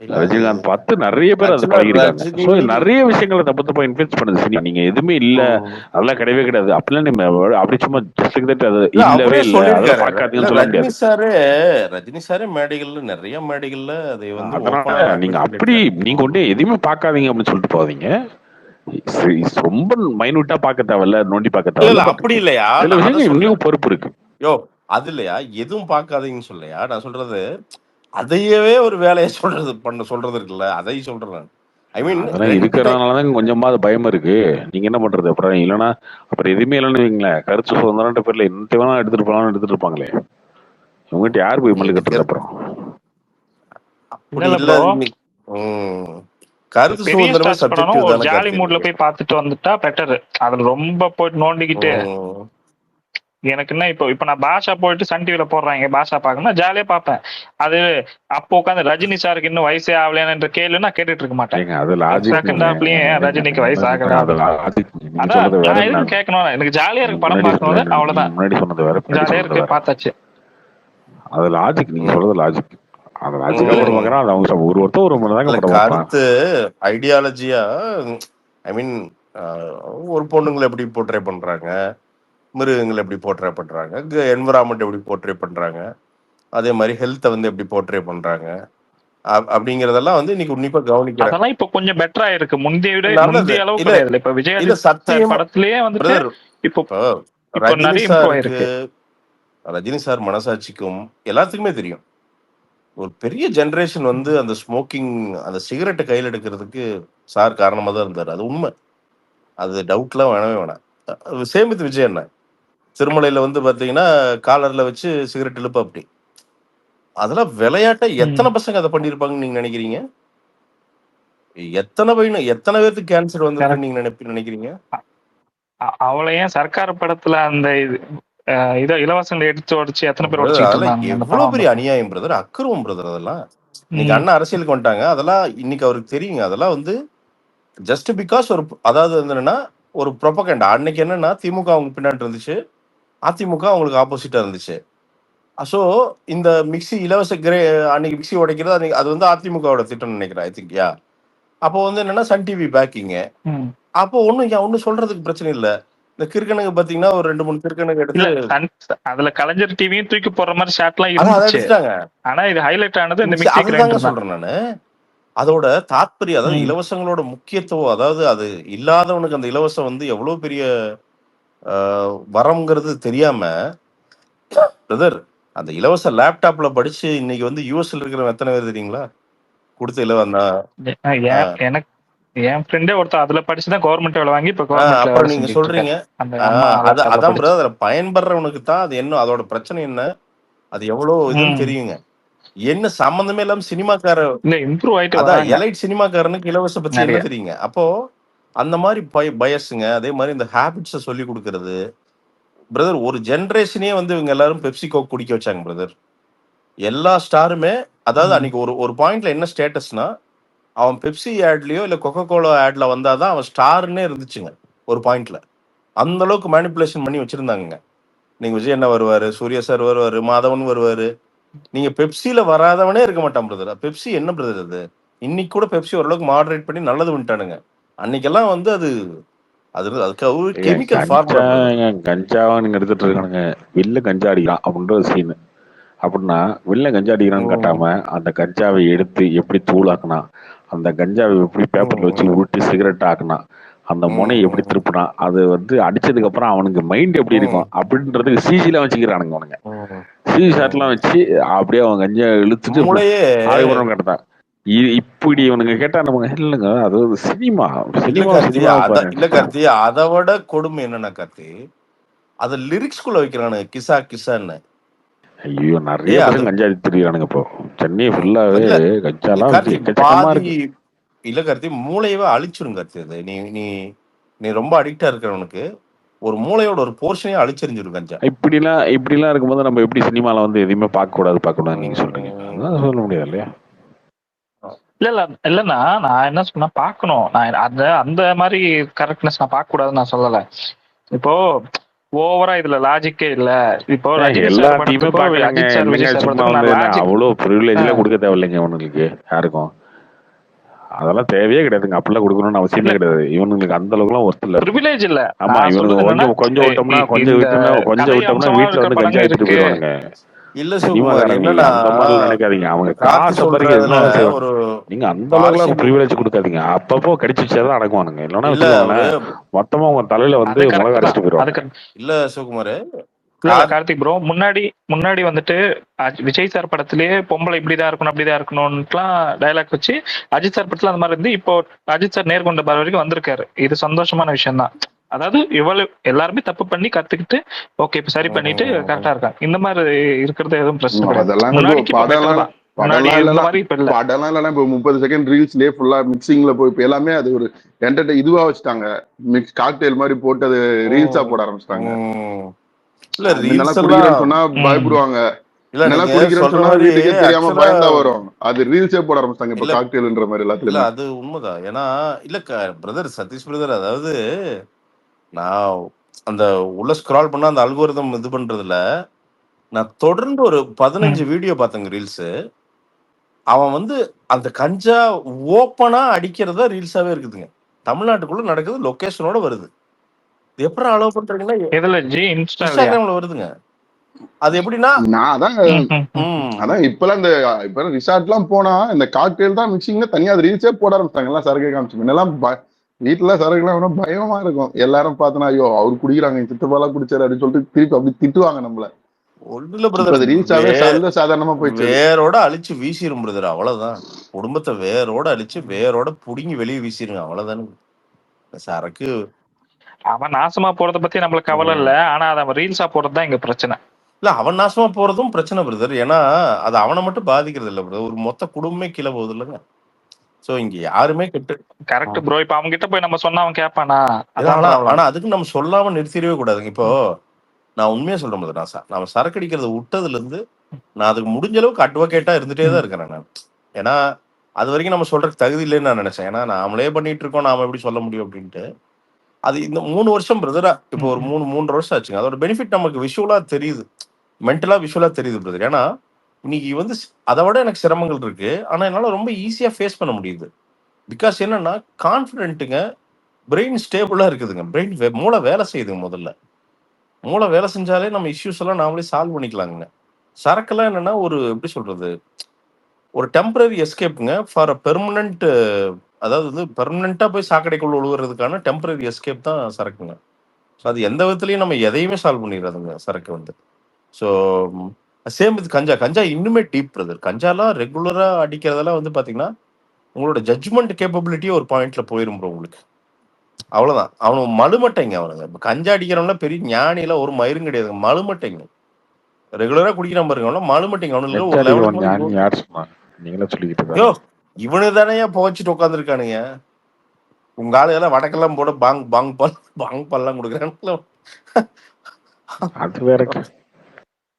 இல்ல அது ரஜினிகாந்த் பார்த்து நிறைய பேர் அதை ஆக்சுவலா பழகிருக்காங்க. ரஜினி ஸோ நிறைய விஷயங்களை தப்பு தப்பா இன்ஃபுளுஸ் பண்ணுது சினிமா. நீங்க எதுவுமே இல்ல ம், அதெல்லாம் கிடையவே கிடையாது அப்படிலாம் நீங்க அப்படி சும்மா ஜஸ்ட் தட் அது இல்ல இல்லவே அவரே இல்லை அதெல்லாம் சொல்லியிருக்காரு. இல்ல பார்க்காதீங்கன்னு சொல்ல முடியாது. ரஜினி சாரே மேடைகள்ல நிறைய மேடைகள்ல அதை வந்து அதனால ஓப்பனாவே நீங்க அட்மிட் அப்படி பண்ணியிருக்காரு. நீங்க ஒண்ணு எதுவுமே பார்க்காதீங்க அப்படின்னு சொல்லிட்டு போவீங்க. ரொம்ப மைனூட்டா பார்க்க தேவையில்ல, நோண்டி பார்க்க இல்ல தேவையில்ல. இல்ல பட் அப்படி இல்லையா, சில நான் அதை விஷயங்கள் சொல்ல. இவங்களுக்கும் பொறுப்பு இருக்கு. யோ அது இல்லையா, எதுவும் பார்க்காதீங்கன்னு சொல்லையா நான் சொல்றது. அதையவே ஒரு வேலையை சொல்றது இருக்குல்ல, அதை சொல்றேன் நான். ஐ மீன் அதெல்லாம் ரெண்டு டைப். இருக்கிறதுனாலதான் கொஞ்சமாவது பயம் இருக்கு. நீங்க என்ன பண்றது அப்புறம்? இல்லைன்னா அப்புறம் எதுவுமே இல்லைன்னு வைங்களேன், கருத்து சுதந்திரன்ற பேர்ல என்னத்தை வேணா எடுத்துட்டு போலாம்னு எடுத்துட்டு இருப்பாங்களே. உங்ககிட்ட யார் போய் மல்லு கட்டுறது அப்புறம்? அப்படி இல்ல இல்ல ப்ரோ, கருத்து பெரிய சுதந்திரமே ஸ்டார்ஸ் படம்னா சப்ஜெக்டிவ் ஒரு தானே ஜாலி கார்த்தி மூட்ல இருக்கு. போய் பார்த்துட்டு வந்துட்டா பெட்டர். அதுல ரொம்ப போயிட்டு நோண்டிக்கிட்டு ம், எனக்கு என்ன, இப்போ நான் பாஷா போயிட்டு சன் டிவில போடுறாங்க பாஷா பார்க்கணும், ஜாலியா பார்ப்பேன். அது அப்போ உட்காந்து ரஜினி சாருக்கு இன்னும் வயசே ஆகலையான்ற கேள்வி நான் கேட்டுட்டு இருக்க மாட்டேன். ஏங்க அது லாஜிக். செகண்ட் ஹாஃப்லயும் ரஜினிக்கு வயசு ஆகல அது அப்படின்னு. லாஜிக். நீங்க அதான் சொல்றது வேற. நான் எதுக்கு கேட்கணும், எனக்கு ஜாலியா இருக்கு படம் பார்க்கணும், நீங்க அவ்வளவுதான். முன்னாடி சொன்னது வேற, பின்னாடி ஜாலியா சொன்னது இருக்கு வேற. பார்த்தாச்சு. அது லாஜிக். நீங்க ம், சொல்றது லாஜிக். அது லாஜிக்கா படம் ம். பார்க்கறான். அது அவங்க ஒருத்தர் ஒரு மணி தாங்க இல்ல படம் பார்ப்பான். கருத்து ஐடியாலஜியா ஐ மீன் ஒரு பொண்ணுங்களை எப்படி போர்ட்ரே பண்றாங்க, மிருகங்களை எப்படி போர்ட்ரே பண்றாங்க, என்விரான்மெண்ட் எப்படி போர்ட்ரே பண்றாங்க, அதே மாதிரி ஹெல்த்தை வந்து எப்படி போர்ட்ரே பண்றாங்க, அப்படிங்கறதெல்லாம் வந்து இன்னைக்கு உன்னிப்பா கவனிக்கிறேன். அதெல்லாம் இப்ப கொஞ்சம் பெட்டரா இருக்கு, முந்தைய விட நல்லது. முந்தைய அளவு இல்ல கிடையாது. இப்ப விஜய் இல்ல அஜித் சார் சத்தியமா படத்திலேயே வந்துட்டு பிரதர், இப்போ இப்போ இப்போ ரஜினி நிறைய இம்ப்ரூவ் சாருக்கு, ஆயிருக்கு. ரஜினி சார் மனசாட்சிக்கும் எல்லாத்துக்குமே தெரியும். ஒரு பெரிய ஜெனரேஷன் வந்து அந்த ஸ்மோக்கிங், அந்த சிகரெட்டை கையில் எடுக்கிறதுக்கு சார் காரணமா தான் இருந்தார். அது உண்மை. அது டவுட்லாம் வேணவே வேணாம். சேம் வித் விஜய் அண்ணா. திருமலையில வந்து பாத்தீங்கன்னா காலர்ல வச்சு சிகரெட் இழுப்ப அப்படி. அதெல்லாம் விளையாட்டை எத்தனை பசங்க அதை பண்ணிருப்பாங்கன்னு நீங்க நினைக்கிறீங்க? எத்தனை பேருக்கு கேன்சர் வந்திருக்குன்னு நீங்க நினைக்கிறீங்க? அவளை ஏன் சர்க்கார் படத்துல அந்த இதோ இலவசங்களை எடுத்து உடச்சு எத்தனை பேர் உடச்சிட்டு அதெல்லாம் இருந்தாங்க எவ்வளவு பெரிய அநியாயம் பிரதர், அக்கறம் பிரதர். அதெல்லாம் இன்னைக்கு அண்ணா அரசியலுக்கு வந்துட்டாங்க, அதெல்லாம் இன்னைக்கு அவருக்கு தெரியுங்க. அதெல்லாம் வந்து ஜஸ்ட் பிகாஸ் ஒரு, அதாவது என்னன்னா ஒரு ப்ரொபகண்டா. அன்னைக்கு என்னன்னா திமுக அவங்க பின்னாடி இருந்துச்சு, அதிமுக அவங்களுக்கு ஆப்போசிட்டா இருந்துச்சு. ஸோ இந்த மிக்சி இலவச அன்னைக்கு மிக்சி உடைக்கிறது அன்னைக்கு அது வந்து அதிமுகவோட திட்டம் நினைக்கிறேன், ஐ திங்க். யா அப்போ வந்து என்னன்னா சன் டிவி பேக்கிங்க. அப்போ ஒன்னும் சொல்றதுக்கு பிரச்சனை இல்ல. இந்த கிறுக்கனுங்க பாத்தீங்கன்னா ஒரு 2-3 கிறுக்கனுங்க எடுத்து அதுல கலைஞர் டிவியும் தூக்கி போடுற மாதிரி ஷாட்லாம் இருந்துச்சு. ஆனா இது ஹைலைட் ஆனது இந்த மிக்ஸி கிரைண்டர் சொல்றேன் நானு. அதோட தாத்பரியம், அதாவது இலவசங்களோட முக்கியத்துவம், அதாவது அது இல்லாதவனுக்கு அந்த இலவசம் வந்து எவ்வளவு பெரிய வரம்ங்கிறது தெரியாம பிரதர், அந்த இலவச லேப்டாப்ல படிச்சு இன்னைக்கு வந்து யூஎஸ்ல இருக்கிற எத்தனை பேர் தெரியுங்களா கொடுத்த எனக்கு என் ஃப்ரெண்டே ஒருத்தர் அதுல படிச்சுதான் கவர்மெண்ட் வேலை வாங்கி இப்ப அப்புறம் நீங்க சொல்றீங்க அதான் பிரதர், அதுல பயன்படுறவனுக்கு தான் அது என்ன, அதோட பிரச்சனை என்ன, அது எவ்வளவு இதுன்னு தெரியுங்க. என்ன சம்பந்தமே இல்லாம சினிமாக்கார இம்ப்ரூவ் ஆயிட்டு அதான் எலைட் சினிமாக்காரனுக்கு இலவச பத்தி என்ன தெரியுங்க. அப்போ அந்த மாதிரி பயசுங்க. அதே மாதிரி இந்த ஹேபிட்ஸை சொல்லி கொடுக்கறது பிரதர். ஒரு ஜென்ரேஷனே வந்து இவங்க எல்லாரும் பெப்சி கோக் குடிக்க வச்சாங்க பிரதர். எல்லா ஸ்டாருமே, அதாவது அன்னைக்கு ஒரு பாயிண்ட்ல என்ன ஸ்டேட்டஸ்னா, அவன் பெப்சி ஆட்லயோ இல்ல கொக்கோ கோலா ஆட்ல வந்தாதான் அவன் ஸ்டார்னே இருந்துச்சுங்க ஒரு பாயிண்ட்ல. அந்த அளவுக்கு மேனிபுலேஷன் பண்ணி வச்சிருந்தாங்க. நீங்க விஜய் என்ன வருவாரு, சூர்யா சார் வருவாரு, மாதவன் வருவாரு. நீங்க பெப்சில வராதவனே இருக்க மாட்டான் பிரதர். பெப்சி என்ன பிரதர் அது? இன்னைக்கு கூட பெப்சி ஓரளவுக்கு மாடரேட் பண்ணி நல்லது பண்ணிட்டானுங்க. அன்னைக்கெல்லாம் வந்து அது அதுக்கு கெமிக்கல் ஃபார்முலா. கஞ்சாவா நீங்க எடுத்துட்டு இருக்கானுங்க, வெளில கஞ்சா அடிக்கிறான் அப்படின்ற சீன். அப்படின்னா வெளில கஞ்சா அடிக்கிறான்னு காட்டாம அந்த கஞ்சாவை எடுத்து எப்படி தூளாக்குனா, அந்த கஞ்சாவை எப்படி பேப்பர்ல வச்சு உருட்டி சிகரெட் ஆக்குனா, அந்த முனை எப்படி திருப்பினா, அது வந்து அடிச்சதுக்கு அப்புறம் அவனுக்கு மைண்ட் எப்படி இருக்கும் அப்படின்றதுக்கு சிஜிலாம் வச்சுக்கிறானுங்க அவனுங்க. சிஜி ஷாட்லாம் வச்சு அப்படியே அவன் கஞ்சா இழுத்துட்டு அதுக்கப்புறம் கேட்டான். இப்படி இவனுங்க கேட்டா நமக்கு இல்லைங்க, அது சினிமா இல்ல கார்த்தி. அதை விட கொடுமை என்னன்னா கார்த்தி, அத லிரிக்ஸ்குள்ள வைக்கிறானுங்க, கிசா கிசான்னு. ஐயோ நிறைய பேர் கஞ்சா தெரியுறானுங்க இப்போ சென்னை ஃபுல்லாவே கஞ்சாலாம். இல்ல கார்த்தி, மூளையவே அழிச்சிரும் கார்த்தி. அது நீ நீ நீ ரொம்ப அடிக்டா இருக்கிறவனுக்கு ஒரு மூளையோட ஒரு போர்ஷனே அழிச்செறிஞ்சிரும் கஞ்சா. இப்படிலாம் இருக்கும்போது நம்ம எப்படி சினிமால வந்து எதையுமே பார்க்க கூடாது நீங்க சொல்றீங்க? அதான் சொல்ல முடியாது இல்லையா? இல்லன்னா நான் என்ன சொன்னா பாக்கணும். நான் அந்த மாதிரி கரெக்ட்னஸ் நான் பார்க்க கூடாதுன்னு நான் சொல்லல. இப்போ ஓவரா இதுல லாஜிக்கே இல்ல. இப்போ எல்லாத்தையுமே அவ்வளவு ப்ரிவிலேஜ்ல கொடுக்க தேவையில்லைங்க இவனுங்களுக்கு யாருக்கும். அதெல்லாம் தேவையே கிடையாதுங்க. அப்படிலாம் கொடுக்கணும்னு அவசியமே கிடையாது. இவனுங்களுக்கு அந்த அளவுக்கு எல்லாம் ஒர்த் இல்ல, ப்ரிவிலேஜ் இல்ல. ஆமா, இவனுக்கு கொஞ்சம் விட்டோம்னா வீட்டுல வந்து கஞ்சா எடுத்துட்டு போயிடுவானுங்க. இல்ல சினிமாக்காரங்க அந்த மாதிரி நினைக்காதீங்க. அவங்க காசு பறிக்கிறதுல நீங்க அந்த அளவுக்கு ப்ரிவிலேஜ் கொடுக்காதீங்க. அப்பப்போ கடிச்சு வச்சாதான் அடக்குவானுங்க. இல்லைன்னா மொத்தமா உங்க தலையில வந்து மிளகா அடிச்சுட்டு போயிடுவாங்க. இல்ல சிவகுமார் கார்த்திக் ப்ரோ, முன்னாடி வந்துட்டு விஜய் சார் படத்திலேயே பொம்பளை இப்படிதான் இருக்கணும் அப்படிதான் இருக்கணும்லாம் டைலாக் வச்சு அஜித் சார் படத்துல அந்த மாதிரி இருந்து இப்போ அஜித் சார் நேர்கொண்ட பார்வை வரைக்கும் வந்திருக்காரு. இது சந்தோஷமான விஷயம் தான். அதாவது இவ்வளவு எல்லாருமே தப்பு பண்ணி கத்துக்கிட்டு ஓகே இப்ப சரி பண்ணிட்டு கரெக்டா இருக்காங்க. இந்த மாதிரி இருக்கிறது எதுவும் பிரச்சனை கிடையாது. படம்லாம் இல்லைன்னா இப்போ 30 செகண்ட் ரீல்ஸ்லயே ஃபுல்லா மிக்சிங்ல போய் இப்ப எல்லாமே அது ஒரு இதுவா வச்சுட்டாங்க. மிக்ஸ் காக்டெயில் மாதிரி போட்டு அது ரீல்ஸா போட ஆரம்பிச்சிட்டாங்க. சொன்னா பயப்படுவாங்க, தெரியாம பயந்தா வரும். அது ரீல்ஸே போட ஆரம்பிச்சிட்டாங்க இப்ப காக்டெயில்ன்ற மாதிரி எல்லாத்துலயும். அது உண்மைதான். ஏன்னா இல்ல பிரதர் சதீஷ் பிரதர், அதாவது நான் அந்த உள்ள ஸ்க்ரால் பண்ணா அந்த அல்கோரிதம் இது பண்றதுல நான் தொடர்ந்து ஒரு 15 வீடியோ பார்த்தேங்க ரீல்ஸ். அவன் வந்து அந்த கஞ்சா ஓப்பனா அடிக்கிறதா ரீல்ஸாவே இருக்குதுங்க. தமிழ்நாட்டுக்குள்ள நடக்குது, லொகேஷனோட வருது. எப்படி அலோவ் பண்றீங்கன்னா இன்ஸ்டாகிராம்ல வருதுங்க. அது எப்படின்னா அதான் இப்பெல்லாம் இப்ப ரிசார்ட் எல்லாம் போனா இந்த காக்டெயில் தான் மிக்சிங்ல தனியா ரீல்ஸே போட ஆரம்பிச்சாங்க. எல்லாம் சரக்கு காமிச்சு முன்னெல்லாம் வீட்டுல சரக்கு எல்லாம் பயமா இருக்கும். எல்லாரும் பார்த்தனா ஐயோ அவர் குடிக்கிறாங்க, சித்தப்பாலாம் குடிச்சாரு அப்படின்னு சொல்லிட்டு திருப்பி அப்படி திட்டுவாங்க நம்மள. சாதாரணமா போயிடுச்சு. வேரோட அழிச்சு வீசிரும் பிரதர், அவ்வளவுதான். குடும்பத்தை வேரோட அழிச்சு வேரோட புடுங்கி வெளியே வீசிருங்க, அவ்வளவுதானு. சரக்கு அவன் நாசமா போறத பத்தி நம்மளுக்கு கவலை இல்ல. ஆனா அவன் ரீல்ஸா போறதுதான் இங்க பிரச்சனை. இல்ல அவன் நாசமா போறதும் பிரச்சனை பிரதர். ஏன்னா அது அவனை மட்டும் பாதிக்கிறது இல்ல பிரதர், ஒரு மொத்த குடும்பமே கீழே போகுது இல்லைங்க. சோ இங்க யாருமே கெட்டு கரெக்ட் ப்ரோ. இப்ப அவங்க கிட்ட போய் நம்ம சொன்னா அவன் கேட்பானா? ஏன்னா, அதான் ஆனா ப்ராப்ளம். ஆனா அதுக்கு நம்ம சொல்லாம நிறுத்திடவே கூடாதுங்க. இப்போ நான் உண்மையா சொல்றேன் brother, நம்ம சரக்கு அடிக்கிறத விட்டதுல இருந்து நான் அதுக்கு முடிஞ்ச அளவுக்கு அட்வொகேட்டா இருந்துட்டே தான் இருக்கிறேன் நான். ஏன்னா அது வரைக்கும் நம்ம சொல்றதுக்கு தகுதி இல்லைன்னு நான் நினைச்சேன். ஏன்னா நாமளே பண்ணிட்டு இருக்கோம், நாம எப்படி சொல்ல முடியும் அப்படின்ட்டு. அது இந்த 3 வருஷம் பிரதரா, இப்போ ஒரு 3 வருஷம் ஆச்சுங்க. அதோட பெனிஃபிட் நமக்கு விஷுவலா தெரியுது, மென்டலா விஷுவலா தெரியுது பிரதர். ஏன்னா இன்னைக்கு வந்து அதை விட எனக்கு சிரமங்கள் இருக்கு, ஆனா என்னால ரொம்ப ஈஸியா ஃபேஸ் பண்ண முடியுது. பிகாஸ் என்னன்னா கான்ஃபிடென்ட்டுங்க, பிரெயின் ஸ்டேபிளா இருக்குதுங்க, பிரெயின் மூளை வேலை செய்யுதுங்க. முதல்ல மூளை வேலை செஞ்சாலே நம்ம இஷ்யூஸ் எல்லாம் நாமளே சால்வ் பண்ணிக்கலாங்க. சரக்கெல்லாம் என்னன்னா ஒரு எப்படி சொல்றது, ஒரு டெம்பரரி எஸ்கேப்புங்க ஃபார் அ பெர்மனன்ட். அதாவது வந்து பெர்மனண்டா போய் சாக்கடைக்குள்ள விழுவுறதுக்கான டெம்பரரி எஸ்கேப் தான் சரக்குங்க. ஸோ அது எந்த விதத்துலையும் நம்ம எதையுமே சால்வ் பண்ணிடுறதுங்க சரக்கு வந்து. ஸோ சேம் இது கஞ்சா. கஞ்சா இன்னுமே டீப் பிரதர். கஞ்சாலாம் ரெகுலரா அடிக்கிறதெல்லாம் வந்து பாத்தீங்கன்னா உங்களோட ஜட்ஜ்மெண்ட் கேப்பபிலிட்டியே ஒரு பாயிண்ட்ல போயிரும் ப்ரோ உங்களுக்கு. அவ்வளவுதான். அவனுக்கு மழுமட்டைங்க அவனுங்க. இப்ப கஞ்சா அடிக்கிறவன்லாம் பெரிய ஞானில ஒரு மயிரும் கிடையாதுங்க, மழுமட்டைங்க. ரெகுலரா குடிக்கிறான் பாருங்க, அவன்லாம் மழுமட்டைங்க. அவனுக்கு ஒரு கஞ்சா லெவலுக்கு மேல ஞானி யார் சொன்னாங்க? நீங்களே சொல்லிக்கிட்டு யோ இருக்காங்க. இவனு தானே புகைச்சிட்டு உட்காந்துருக்கானுங்க. உங்க ஆளுகெல்லாம் வடக்கெல்லாம் போட பாங் பாங் பால் பாங் பால்லாம் கொடுக்குறானுங்களோ. அது வேற.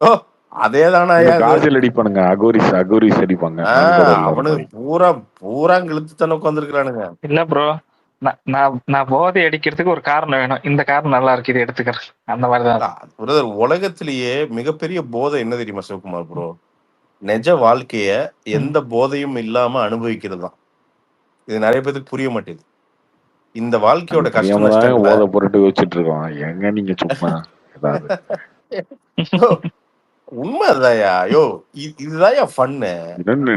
ஓ அதே தானே காஜல் அடிப்பானுங்க, அகோரிஸ் அகோரிஸ் அடிப்பாங்க. அவனுக்கு பூரா பூரா இழுத்து தானே உட்காந்துருக்கானுங்க. இல்ல ப்ரோ, நான் போதை அடிக்கிறதுக்கு ஒரு காரணம் வேணும். இந்த காரணம் நல்லா இருக்கு, இது எடுத்துக்கிறேன். அந்த மாதிரிதான் பிரதர். உலகத்திலேயே மிகப்பெரிய போதை என்ன தெரியுமா சிவகுமார் ப்ரோ? நிஜ வாழ்க்கைய எந்த போதையும் இல்லாம அனுபவிக்கிறது தான். இது நிறைய பேருக்கு புரிய மாட்டேங்குது. இந்த வாழ்க்கையோட கஷ்டம் போதை பொருட்டு வச்சுட்டு இருக்கோம். எங்க நீங்க சும்மா உண்மைதாயா? யோ இதுதாயா ஃபன்னு.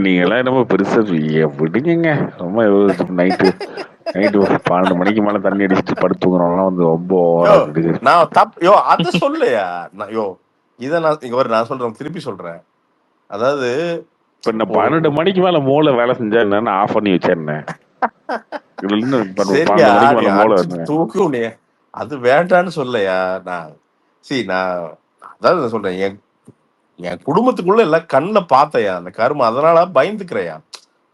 நீங்க எல்லாம் ரொம்ப பெருசா விடுங்க. ரொம்ப நைட்டு 12 மணிக்கு மேல தண்ணி அடிச்சுட்டு படுத்துங்கிறவங்க வந்து ரொம்ப நான் தப்பு. யோ அத சொல்லையா? யோ இத நான் சொல்றேன், திருப்பி சொல்றேன். அதாவது இப்ப இந்த 12 மணிக்கு மேல மூளை வேலை செஞ்சா என்னன்னு ஆஃப் பண்ணி வச்சேன். தூக்கு அது வேண்டான்னு சொல்லையா? நான் அதாவது சொல்றேன், என் குடும்பத்துக்குள்ள எல்லாம் கண்ணுல பார்த்தையா அந்த கரும, அதனால பயந்துக்கிறையா.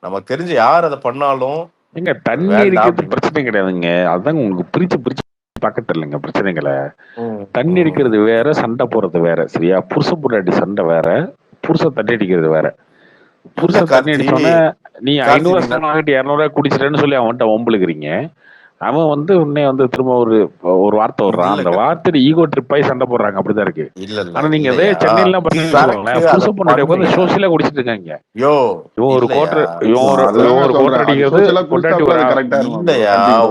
நமக்கு தெரிஞ்ச யார் அதை பண்ணாலும் எங்க தண்ணி அடிக்கிறது பிரச்சனை கிடையாதுங்க. அதாங்க உங்களுக்கு பிரிச்சு பார்க்க தெரியலங்க பிரச்சனைகளை. தண்ணி அடிக்கிறது வேற, சண்டை போறது வேற. சரியா? புருஷ பொண்டாட்டி சண்டை வேற, புருஷ தண்ணி அடிக்கிறது வேற. புருஷ தண்ணி அடிச்சோன்னே நீ 500 200 குடிச்சிட்டேன்னு சொல்லி அவன்கிட்ட ஒம்பளுக்குறீங்க. அவன் வந்து உன்னை வந்து திரும்ப ஒரு வார்த்தை விடுறான். அந்த வார்த்தை ஈகோ ட்ரிப் ஆகி சண்டை போடுறாங்க. அப்படிதான் இருக்கு. ஆனா நீங்க அதே சென்னையில புருஷ பொண்டாட்டி உட்காந்து சோசியலா குடிச்சிட்டு இருக்காங்க. இவன் ஒரு கோட்டர் அடிக்கிறது பொண்டாட்டி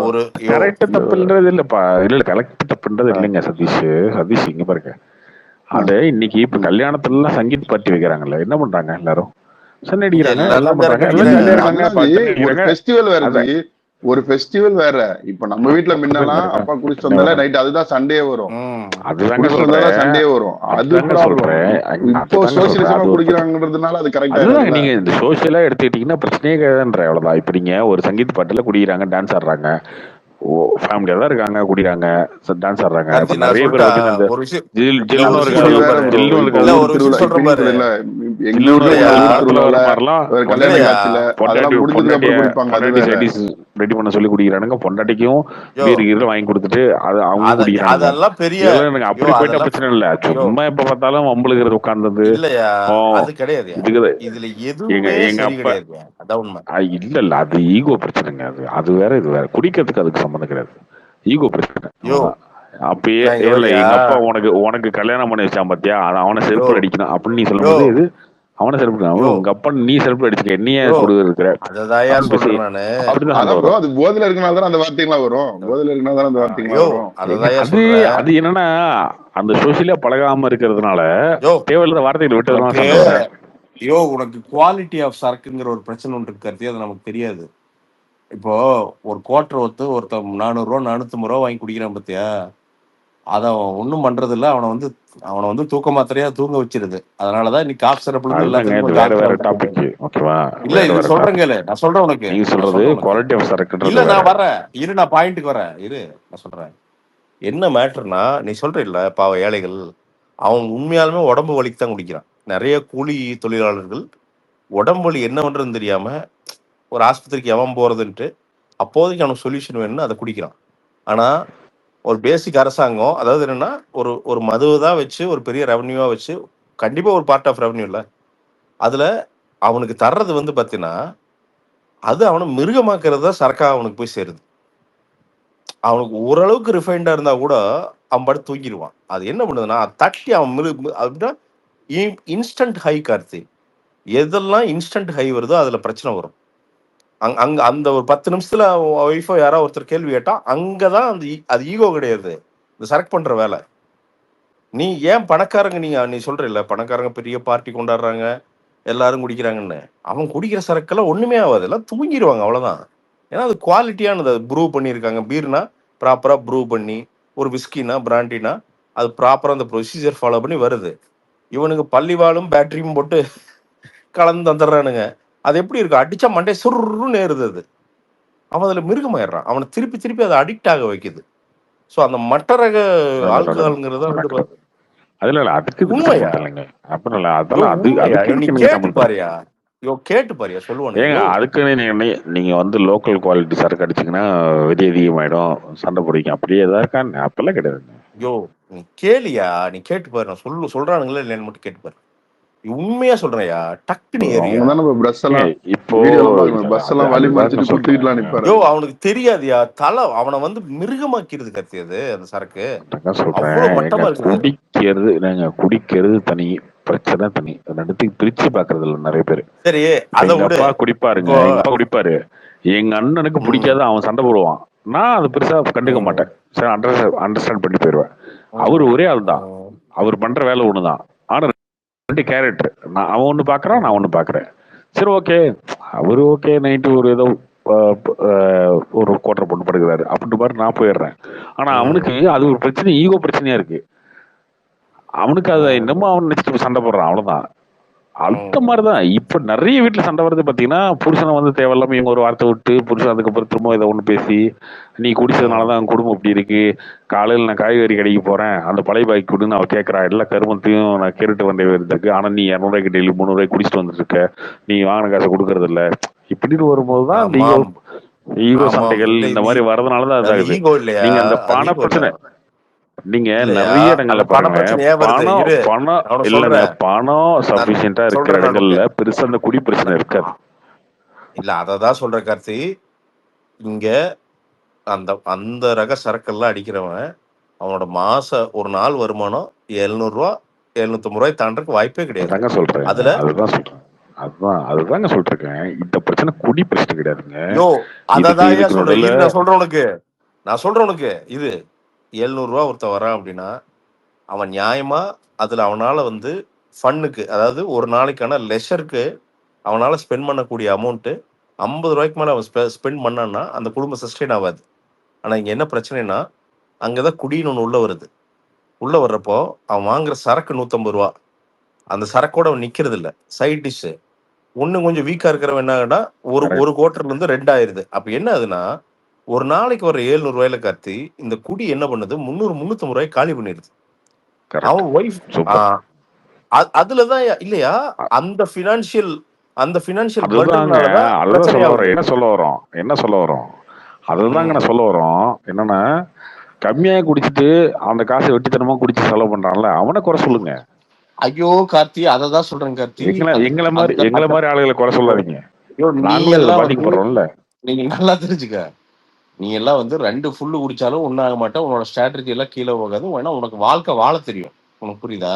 ஒரு கரெக்ட் தப்புன்றது இல்லப்பா. இல்ல கரெக்ட் தப்புன்றது இல்லைங்க சதீஷ் இங்க பாருங்க. அது இன்னைக்கு இப்ப கல்யாணத்துல எல்லாம் சங்கீத் பார்ட்டி வைக்கிறாங்கல்ல, என்ன பண்றாங்க எல்லாரும்? சண்டை அடிக்கிறாங்க, எல்லாம் பண்றாங்க. ஒரு ஃபெஸ்டிவல் வேற. இப்ப நம்ம வீட்டுல முன்னலாம் அப்பா குடிச்சு வந்தால நைட் அதுதான் சண்டே வரும். அதுதாங்க சொல்றேன், சண்டே வரும். அது சொல்றேன். இப்போ சோசியலிசமா குடிக்கிறாங்கன்றதுனால அது கரெக்டா. நீங்க இந்த சோசியலா எடுத்துக்கிட்டீங்கன்னா பிரச்சனையே கிடையாதுன்ற அவ்வளவுதான். இப்ப நீங்க ஒரு சங்கீத் பாட்டுல குடிக்கிறாங்க, டான்ஸ் ஆடுறாங்க, ஃபேமிலியா தான் இருக்காங்க, குடிக்கிறாங்க, டான்ஸ் ஆடுறாங்க. நிறைய பேர் ரெடி பண்ண சொல்லி குடிக்கிறானுங்க. பொண்டாட்டிக்கும் பீர் வாங்கி கொடுத்துட்டு அவங்க குடிக்கிறாங்க. அப்படி போயிட்டா பிரச்சனை இல்ல. சும்மா எப்ப பார்த்தாலும் வம்பளுக்கிறது உட்கார்ந்தது எங்க அப்பா இல்ல இல்ல, அது ஈகோ பிரச்சனைங்க. அது வேற, இது வேற. குடிக்கிறதுக்கு அதுக்கு சம்மந்தம் கிடையாது, ஈகோ பிரச்சனை. அப்பயே இல்ல எங்க அப்பா உனக்கு கல்யாணம் பண்ணி வச்சான் பாத்தியா, அவனை செருப்பு அடிக்கணும் அப்படின்னு நீ சொல்லும் போது இது அவனை செருப்பு, உங்க அப்பா நீ செருப்பு அடிச்சுக்க, என்னையே கொடுக்குற. அது போதையில இருக்கனால அந்த வார்த்தைகள்லாம் வரும். போதையில இருக்கனால அந்த வார்த்தைகள் வரும். அது என்னன்னா அந்த சோசியலா பழகாம இருக்கிறதுனால தேவையில்லாத வார்த்தைகள் விட்டு. ஐயோ உனக்கு குவாலிட்டி ஆஃப் சரக்குங்கிற ஒரு பிரச்சனை ஒன்று இருக்கு, அது நமக்கு தெரியாது. இப்போ ஒரு குவார்டர் ஒருத்தன் 400 ரூபா 450 ரூபா வாங்கி குடிக்கிறான் பத்தியா, அத அவன் ஒண்ணும் பண்றது இல்ல. அவனை வந்து தூக்க மாத்திரையா தூங்க வச்சிருது. அதனாலதான் நீ காஃப் சிரப்ல இருந்து இல்ல இது சொல்றேங்க. நான் சொல்றேன் உனக்கு, நீங்க சொல்றது குவாலிட்டி ஆஃப் சரக்கு இல்ல. நான் வரேன் இரு, நான் பாயிண்ட்டுக்கு வரேன் இரு. நான் சொல்றேன் என்ன மேட்டர்னா, நீ சொல்ற இல்ல பாவ ஏழைகள் அவன் உண்மையாலுமே உடம்பு வலிக்கு தான் குடிக்கிறான். நிறைய கூலி தொழிலாளர்கள் உடம்பு வலி என்ன பண்றதுன்னு தெரியாம ஒரு ஆஸ்பத்திரிக்கு எவன் போறதுன்ட்டு அப்போதைக்கு அவனுக்கு சொல்யூஷன் வேணும்னு அதை குடிக்கிறான். ஆனா ஒரு பேசிக் அரசாங்கம், அதாவது என்னன்னா ஒரு ஒரு மதுவை தான் வச்சு ஒரு பெரிய ரெவன்யூவா வச்சு, கண்டிப்பா ஒரு பார்ட் ஆஃப் ரெவன்யூ இல்ல அதுல அவனுக்கு தர்றது வந்து பாத்தீங்கன்னா அது அவனை மிருகமாக்குறது தான் சரக்கா அவனுக்கு போய் சேருது. அவனுக்கு ஓரளவுக்கு ரிஃபைண்டா இருந்தா கூட அவன் படுத்து தூங்கிடுவான். அது என்ன பண்ணுதுன்னா தட்டி அவன் அப்படின்னா இன்ஸ்டன்ட் ஹை கார்த்தி. எதெல்லாம் இன்ஸ்டன்ட் ஹை வருதோ அதுல பிரச்சனை வரும். அங்க அந்த ஒரு 10 நிமிஷத்துல ஒய்ஃபோ யாராவது ஒருத்தர் கேள்வி கேட்டா அங்கதான் அது ஈகோ கிடையாது, இந்த சரக்கு பண்ற வேலை. நீ ஏன் பணக்காரங்க நீ சொல்ற இல்ல, பணக்காரங்க பெரிய பார்ட்டி கொண்டாடுறாங்க எல்லாரும் குடிக்கிறாங்கன்னு. அவன் குடிக்கிற சரக்கெல்லாம் ஒண்ணுமே ஆகாது, எல்லாம் தூங்கிடுவாங்க அவ்வளவுதான். ஏன்னா அது குவாலிட்டியானது, ப்ரூ பண்ணியிருக்காங்க. பீர்னா ப்ராப்பரா ப்ரூ பண்ணி, ஒரு விஸ்கினா பிராண்டினா அது ப்ராப்பரா அந்த ப்ரொசீஜர் ஃபாலோ பண்ணி வருது. இவனுக்கு பள்ளிவாளும் பேட்டரியும் போட்டு கலந்து தந்துடுறானுங்க. அது எப்படி இருக்கு, அடிச்சா மண்டே சுருன்னு ஏறுது. அது அவன் அதுல மிருகமாயிடுறான், அவனை திருப்பி திருப்பி அதை அடிக்ட் ஆக வைக்குது. ஸோ அந்த மற்ற ரக ஆல்கஹால்ங்கிறத வந்து அதுல இல்ல, அதுக்கு இதுக்கு உண்மையா சம்பந்தம் இல்லைங்க. அப்புறம் இல்ல, அதெல்லாம் அது அதுக்கு நீ இதுக்கு கேட்டு சம்பந்தம். பாரியா, கேட்டு பாரியா சொல்லுவானு. ஏங்க அதுக்குன்னு நீங்க வந்து லோக்கல் குவாலிட்டி சரக்கு அடிச்சீங்கன்னா வெடி அதிகமாயிடும், சண்டை பிடிக்கும், அப்படியே ஏதாவது இருக்கான்னு அப்பெல்லாம் கிடையாதுங்க. யோ நீ கேளியா, நீ கேட்டு பாரு, நான் சொல்றானுங்களா இல்லைன்னு மட்டும் கேட்டு பாரு. உண்மையா சொல்றேன்யா, டக்குனு ஏரியா. அவங்க தானே பஸ் எல்லாம் இப்போ வீடியோலாம் பாக்கணும், பஸ் எல்லாம் வழி மறிச்சிட்டு குத்திட்டுலாம் நிப்பாரு. யோ அவனுக்கு தெரியாதியா, தலை அவனை வந்து மிருகமாக்கிறது கத்தி. அது அந்த சரக்கு அவ்வளவு மட்டமா இருக்குது. குடிக்கிறது தனி பிரச்சனை, தனி ரெண்டுத்தையும் பிரிச்சு பாக்குறது இல்ல நிறைய பேரு. சரி அதை விட, அப்பா குடிப்பாருங்க, எங்க அப்பா குடிப்பாரு, எங்க அண்ணனுக்கு பிடிக்காத, அவன் சண்டை போடுவான், நான் அது பெருசா கண்டுக்க மாட்டேன், சரி அண்டர்ஸ்டாண்ட் பண்ணி போயிடுவேன். அவரு ஒரே ஆள் தான், அவர் பண்ற வேலை ஒண்ணுதான், ஆனா ரெண்டு கேரக்டர். அவன் ஒண்ணு பாக்குறான், நான் ஒண்ணு பாக்குறேன். சரி ஓகே, அவரு ஓகே, நைட்டு ஒரு ஏதோ ஒரு கோட்டரை போட்டு படுக்கிறாரு அப்படின்ட்டு பாரு, நான் போயிடுறேன். ஆனா அவனுக்கு அது ஒரு பிரச்சனை, ஈகோ பிரச்சனையா இருக்கு. அவனுக்கு அதை என்னமோ அவன் நினைச்சிட்டு சண்டை போடுறான், அவ்வளவுதான். அந்த மாதிரிதான் இப்ப நிறைய வீட்டுல சண்டை வருது பாத்தீங்கன்னா, புருஷனை வந்து தேவையில்லாம இவங்க ஒரு வார்த்தை விட்டு புருஷன் அதுக்கப்புறம் திரும்ப இதை ஒண்ணு பேசி, நீ குடிச்சதுனாலதான் குடும்பம் இப்படி இருக்கு, காலையில நான் காய்கறி கடைக்கு போறேன், அந்த பழைய பாய்க்கு கொடுன்னு அவ கேட்கறா, எல்லா கருமத்தையும் நான் கேட்டுட்டு வந்த இருக்கு, ஆனா நீ 200 டெய்லி 300 குடிச்சிட்டு வந்துட்டு இருக்க, நீ வாங்கின காசை கொடுக்கறது இல்ல, இப்படின்னு வரும்போதுதான் அந்த ஈகோ சண்டைகள் இந்த மாதிரி வர்றதுனாலதான் அதாகுது. நீங்க அந்த பண பிரச்சனை, நீங்க நிறைய இடங்கள்ல பாருங்க, பணம் இல்லங்க, பணம் சபிஷியன்டா இருக்கிற இடங்கள்ல பெருசா அந்த குடி பிரச்சனை இருக்காது. இல்ல அததான் சொல்ற கார்த்தி. இங்க அந்த அந்த ரக சரக்கெல்லாம் அடிக்கிறவன் அவனோட மாச ஒரு நாள் வருமானம் 700 ரூபா 750 ரூபாய் தாண்டறதுக்கு வாய்ப்பே கிடையாது. சொல்றேன், அதுதாங்க சொல்றேன். இந்த பிரச்சனை குடி பிரச்சனை கிடையாதுங்க. அதான் சொல்றேன், நான் சொல்றேன் உனக்கு இது 700 ரூபா ஒருத்தன் வரான் அப்படின்னா அவன் நியாயமா அதுல அவனால வந்து ஃபன்னுக்கு, அதாவது ஒரு நாளைக்கான லெஷருக்கு அவனால ஸ்பெண்ட் பண்ணக்கூடிய அமௌண்ட் 50 ரூபாய்க்கு மேல அவன் ஸ்பெண்ட் பண்ணான்னா அந்த குடும்பம் சஸ்டெயின் ஆகாது. ஆனா இங்க என்ன பிரச்சனைனா, அங்கதான் குடின்னு ஒண்ணு உள்ள வருது. உள்ள வர்றப்போ அவன் வாங்குற சரக்கு 150 ரூபா, அந்த சரக்கோட அவன் நிக்கிறது இல்ல, சைட் டிஷ் ஒண்ணு கொஞ்சம் வீக்கா இருக்கிறவன் என்ன ஆகுனா ஒரு குவார்டர்ல இருந்து 2 ஆயிருது. அப்ப என்ன ஆகுதுன்னா, ஒரு நாளைக்கு வர 700 ரூபாயில கார்த்தி இந்த குடி என்ன பண்ணுது, 300 350 ரூபாய் காலி பண்ணிடுது. அவன் ஒய்ஃப் அதுலதான் இல்லையா அந்த பினான்சியல் என்ன சொல்ல வரோம் அதுதாங்க நான் சொல்ல வரோம். என்னன்னா, கம்மியா குடிச்சிட்டு அந்த காசை வெட்டித்தனமா குடிச்சு செலவு பண்றான்ல, அவனை குறை சொல்லுங்க. ஐயோ கார்த்தி, அததான் சொல்றேன் கார்த்தி. எங்களை மாதிரி ஆளுகளை குறை சொல்லாதீங்க. நீங்க நல்லா தெரிஞ்சுக்க, நீ எல்லாம் வந்து 2 ஃபுல்லு குடிச்சாலும் ஒன்னும் மாட்டேன், உன்னோட ஸ்ட்ராட்டஜி எல்லாம் கீழே போகாது. ஏன்னா உனக்கு வாழ்க்கை வாழ தெரியும், உனக்கு புரியுதா?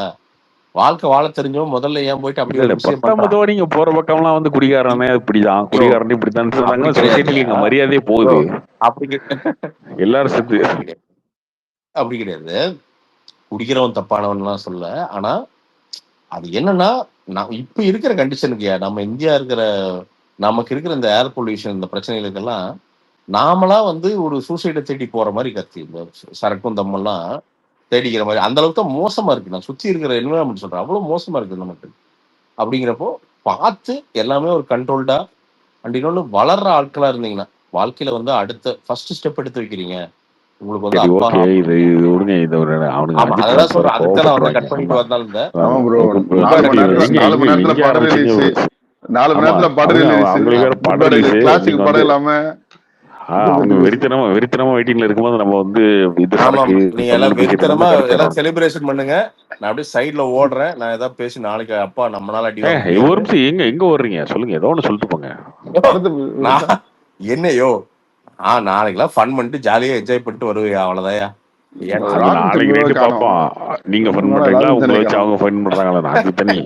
வாழ்க்கை வாழ தெரிஞ்சவன் முதல்ல ஏன் போயிட்டு அப்படி நீங்க போற பக்கம் எல்லாம் வந்து குடிகாரனே இப்படிதான், குடிகாரன் இப்படித்தான் சொன்னாங்கன்னா சொசைட்டில எங்க மரியாதையே போகுது. அப்படி எல்லாரும் சேர்த்து அப்படி கிடையாது. குடிக்கிறவன் தப்பானவன் எல்லாம் சொல்ல, ஆனா அது என்னன்னா, நான் இப்ப இருக்கிற கண்டிஷனுக்கு நம்ம இந்தியா இருக்கிற நமக்கு இருக்கிற இந்த ஏர் பொல்யூஷன் இந்த பிரச்சனைகளுக்கெல்லாம் நாமளா வந்து ஒரு சூசைடை தேடி போற மாதிரி கத்தி, இந்த சரக்கும் தம்மெல்லாம் தேடிக்கிற மாதிரி அந்த அளவுக்கு தான் மோசமா இருக்கு. நான் சுத்தி இருக்கிற என்விரான்மெண்ட் சொல்றேன், அவ்வளவு மோசமா இருக்கு நமக்கு. அப்படிங்கிறப்போ பார்த்து எல்லாமே ஒரு கண்ட்ரோல்டா அண்ட் இன்னொன்னு, வளர்ற ஆட்களா இருந்தீங்கன்னா வாழ்க்கையில வந்து அடுத்த ஃபர்ஸ்ட் ஸ்டெப் எடுத்து வைக்கிறீங்க, உங்களுக்கு வந்து சரி அப்பா ஓகே, இது விடுங்க. இது ஒரு அவனுங்க ஆமா அஜித் அததான் fans வேற சொல்றேன். அதுக்கு நான் வந்து கட் கோவப்பட்டுருவாங்க. பண்ணிட்டு வந்தாலும் இருந்தேன். ஆமா ஆமா. ப்ரோ, இப்ப 4 மணி நேரத்துல எங்க 4 மணி நேரத்துல எங்க படம் ஆரம்பிச்சீங்க? ரிலீஸ், 4 மணி ஆமா, நேரத்துல படம் அவங்க ரிலீஸ், அவங்களுக்கு வேற படம் ரிலீஸ். கிளாசிக் நீங்க படம் வந்து இல்லாம அவங்க வெறித்தனமா வெயிட்டிங்ல இருக்கும்போது நம்ம வந்து இது ஆமா சரக்கு நீங்க எல்லாம் தமிழ் பேசிட்டு வெறித்தனமா இருந்தோம்னா எல்லாம் கடுப்பாயிரும். செலிப்ரேஷன் பண்ணுங்க. நான் அப்படியே சைட்ல ஓடுறேன். நான் ஏதாவது பேசி நாளைக்கு அப்பா நம்மளால அடி வாங்க ஒரு முடியாது. நிமிஷம், எங்க எங்க ஓடுறீங்க சொல்லுங்க, ஏதோ ஒண்ணு சொல்லிட்டு போங்க. படத்தை நான் என்னையோ நாளைக்கெல்லாம் ஃபன் பண்ணிட்டு ஜாலியா என்ஜாய் பண்ணிட்டு வருவேன். அவ்வளவுதாயா. ஏன் அது ராகுல் நாளைக்கு செல்வரை நைட்டு காணோம். பாப்போம். நீங்க ஃபன் பண்றீங்களா, ராகுல் உங்களை செல்வரை வச்சு காணோம். அவங்க ஃபன் பண்றாங்களா? அது தனி.